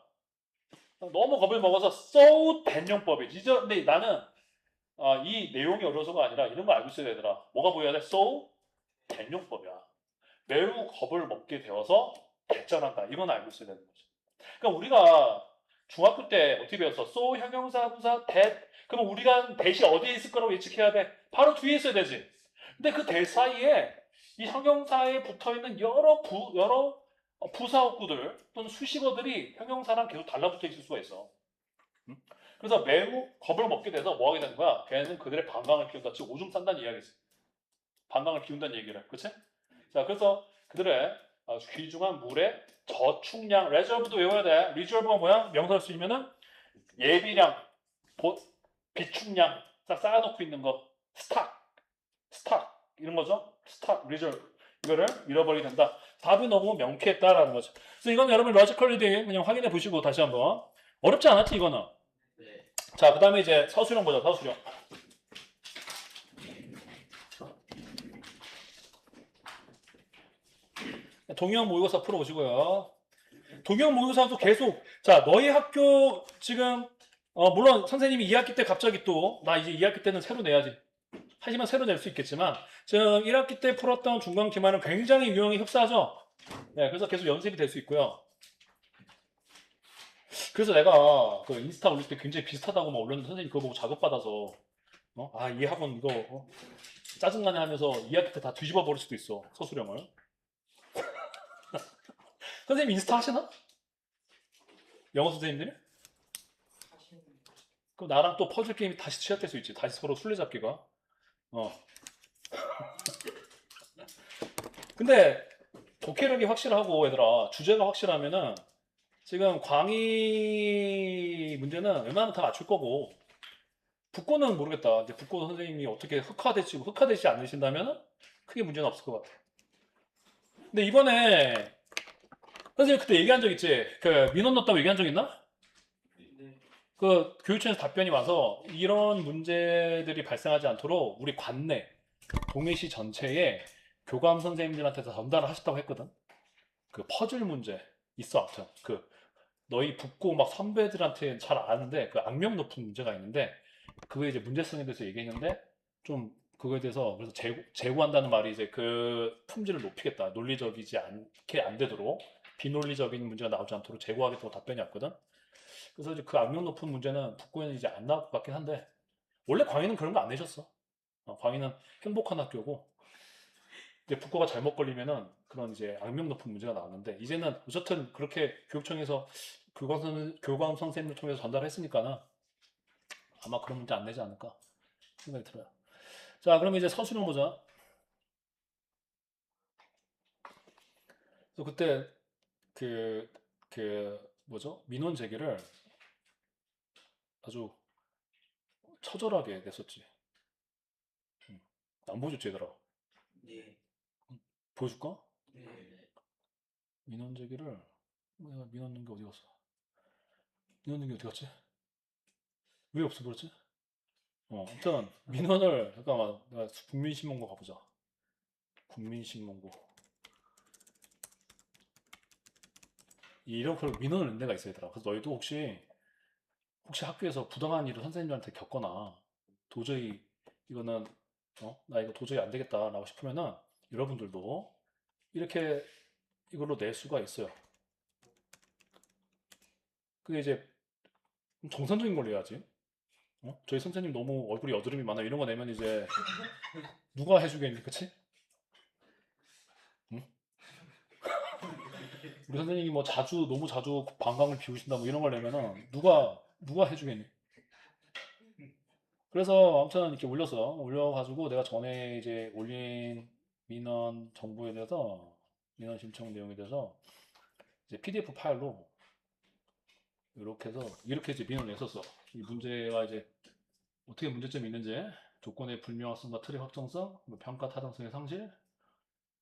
너무 겁을 먹어서 so 단용법이지. 근데 나는 이 내용이 어려서가 아니라 이런 거 알고 있어야 되더라. 뭐가 보여야 돼? so 단용법이야. 매우 겁을 먹게 되어서 발전한다. 이건 알고 있어야 되는 거지. 그러니까 우리가 중학교 때 어떻게 배웠어? so 형용사, 부사, that. 그럼 우리가 대시 어디에 있을 거라고 예측해야 돼? 바로 뒤에 있어야 되지. 근데 그 대 사이에 이 형용사에 붙어있는 여러 부사어구들 또는 수식어들이 형용사랑 계속 달라붙어 있을 수가 있어. 그래서 매우 겁을 먹게 돼서 뭐 하게 되는 거야? 걔는 그들의 방광을 피운다. 즉 오줌 싼다는 이야기지. 방광을 피운다는 얘기를. 그치? 자, 그래서 그들의 귀중한 물의 저축량, reserve도 외워야 돼. reserve가 뭐야? 명사로 쓰이면은 예비량, 비축량 딱 쌓아놓고 있는 거. 스탁 이런 거죠. 스탁, reserve 이거를 잃어버리게 된다. 답이 너무 명쾌했다라는 거죠. 그래서 이건 여러분 로지컬리 그냥 확인해 보시고 다시 한번. 어렵지 않았지 이거는. 네. 자, 그 다음에 이제 서술형 보자. 서술형. 동형 모의고사 풀어보시고요. 동형 모의고사도 계속, 자, 너희 학교 지금, 물론 선생님이 2학기 때 갑자기 또, 나 이제 2학기 때는 새로 내야지. 하지만 새로 낼 수 있겠지만, 지금 1학기 때 풀었던 중간 기말은 굉장히 유형이 흡사하죠? 네, 그래서 계속 연습이 될 수 있고요. 그래서 내가 그 인스타 올릴 때 굉장히 비슷하다고 막 올렸는데 선생님 그거 보고 자극받아서, 아, 이 학원 이거, 짜증나네 하면서 2학기 때 다 뒤집어 버릴 수도 있어, 서술형을. 선생님 인스타 하시나? 영어 선생님들이? 사실 그럼 나랑 또 퍼즐 게임이 다시 시작될 수 있지. 다시 서로 술래잡기가. 어. 근데 독해력이 확실하고 얘들아 주제가 확실하면은 지금 광의 문제는 웬만하면 다 맞출 거고 국어는 모르겠다. 이제 국어 선생님이 어떻게 흑화되지 않으신다면은 크게 문제는 없을 것 같아. 근데 이번에 선생님 그때 얘기한 적 있지? 그 민원 넣었다고 얘기한 적 있나? 네. 그 교육청에서 답변이 와서 이런 문제들이 발생하지 않도록 우리 관내 동해시 전체에 교감 선생님들한테 다 전달을 하셨다고 했거든. 그 퍼즐 문제 있어. 아무튼 그 너희 붙고 막 선배들한테 잘 아는데 그 악명 높은 문제가 있는데 그거에 이제 문제성에 대해서 얘기했는데 좀 그거에 대해서 그래서 제고한다는 말이 이제 그 품질을 높이겠다. 논리적이지 않게 안 되도록 비논리적인 문제가 나오지 않도록 제고하겠다고 답변이 왔거든. 그래서 이제 그 악명 높은 문제는 북고에는 이제 안 나올 것 같긴 한데 원래 광희는 그런 거 안 내셨어. 광희는 행복한 학교고 이제 북고가 잘못 걸리면은 그런 이제 악명 높은 문제가 나왔는데 이제는 어쨌든 그렇게 교육청에서 교감 선생님을 통해서 전달했으니까는 아마 그런 문제 안 내지 않을까 생각이 들어요. 자, 그러면 이제 서술형 보자. 그래서 그때 뭐죠? 민원 제기를 아주 처절하게 냈었지. 안 보여줬지, 얘들아. 네. 보여줄까? 네. 민원 제기를 내가 민원 넣은 게 어디 갔어? 민원 넣은 게 어디 갔지? 왜 없어 버렸지? 아무튼 민원을 잠깐만 내가 국민신문고 가보자. 국민신문고 이런 걸 민원을 낸 데가 있어야 되더라. 그래서 너희도 혹시 학교에서 부당한 일을 선생님들한테 겪거나 도저히 이거는 나 이거 도저히 안 되겠다라고 싶으면은 여러분들도 이렇게 이걸로 낼 수가 있어요. 그게 이제 정상적인 걸 내야지. 저희 선생님 너무 얼굴이 여드름이 많아 이런 거 내면 이제 누가 해주겠니, 그치? 응? 우리 선생님이 뭐 너무 자주 방광을 비우신다 뭐 이런 걸 내면은 누가 해주겠니? 그래서 아무튼 이렇게 올려가지고 내가 전에 이제 올린 민원 정보에 대해서 민원 신청 내용에 대해서 이제 PDF 파일로 이렇게 해서 이렇게 이제 민원을 냈었어. 이 문제가 이제 어떻게 문제점이 있는지 조건의 불명확성과 틀의 확정성, 뭐 평가 타당성의 상실,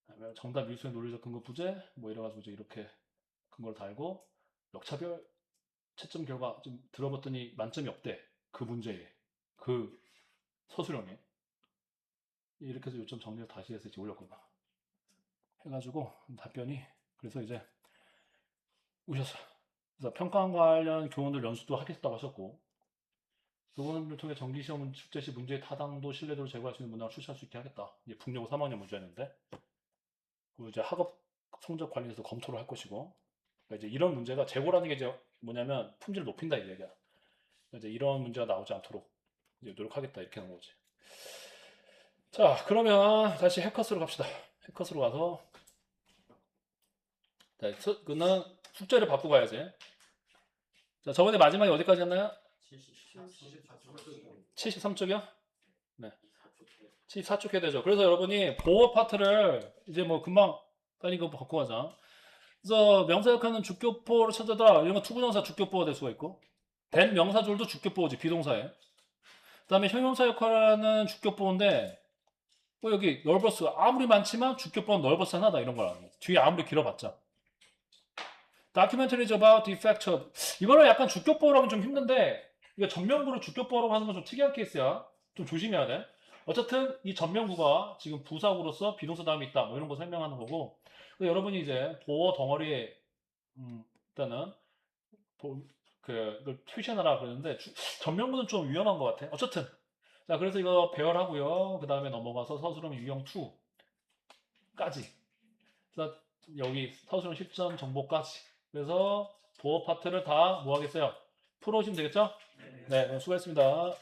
그다음에 정답 밀수의 논리적 근거 부재, 뭐 이래가지고 이제 이렇게 근거를 달고 역차별 채점 결과 좀 들어봤더니 만점이 없대. 그 문제에 그 서술형에 이렇게 해서 요점 정리를 다시 해서 이제 올렸거든. 해가지고 답변이 그래서 이제 오셨어. 그래서 평가 관련 교원들 연수도 하겠다고 하셨고 교원을 통해 정기시험 출제 시 문제의 타당도 신뢰도를 제고할 수 있는 문항을 출시할 수 있게 하겠다. 이제 국영고 3학년 문제였는데 그리고 이제 학업 성적 관리에서 검토를 할 것이고 그러니까 이제 이런 문제가 재고라는 게 이제 뭐냐면 품질을 높인다 이 얘기야. 그러니까 이제 이런 문제가 나오지 않도록 이제 노력하겠다 이렇게 하는 거지. 자, 그러면 다시 해커스로 갑시다. 해커스로 가서 자, 그는 숙제를 받고 가야지. 자, 저번에 마지막에 어디까지 했나요? 73쪽이요? 네. 74쪽 해야 되죠. 그래서 여러분이 보호 파트를 이제 뭐 금방 빨리 이거 갖고 가자. 그래서 명사역하는 주격보를 찾아다 이런 거 투부정사 주격보가 될 수가 있고 된 명사줄도 주격보지 비동사에. 그 다음에 형용사 역할하는 주격보인데 뭐 여기 널버스 아무리 많지만 주격보는 널버스 하나다 이런 거야. 뒤에 아무리 길어봤자. Documentaries about defected. 이거는 약간 주격보라고 하면 좀 힘든데 이거 전명구를 주격보라고 하는 건 좀 특이한 케이스야. 좀 조심해야 돼. 어쨌든 이 전명구가 지금 부사구로서 비동사 다음에 있다. 뭐 이런 거 설명하는 거고 근데 여러분이 이제 도어 덩어리에 일단은 이걸 튜션하라 그러는데 전명구는 좀 위험한 것 같아. 어쨌든 자 그래서 이거 배열하고요. 그 다음에 넘어가서 서술형 유형 2까지. 그래서 여기 서술형 실전 정보까지. 그래서 도어 파트를 다 뭐 하겠어요? 풀어오시면 되겠죠? 네. 네, 수고했습니다.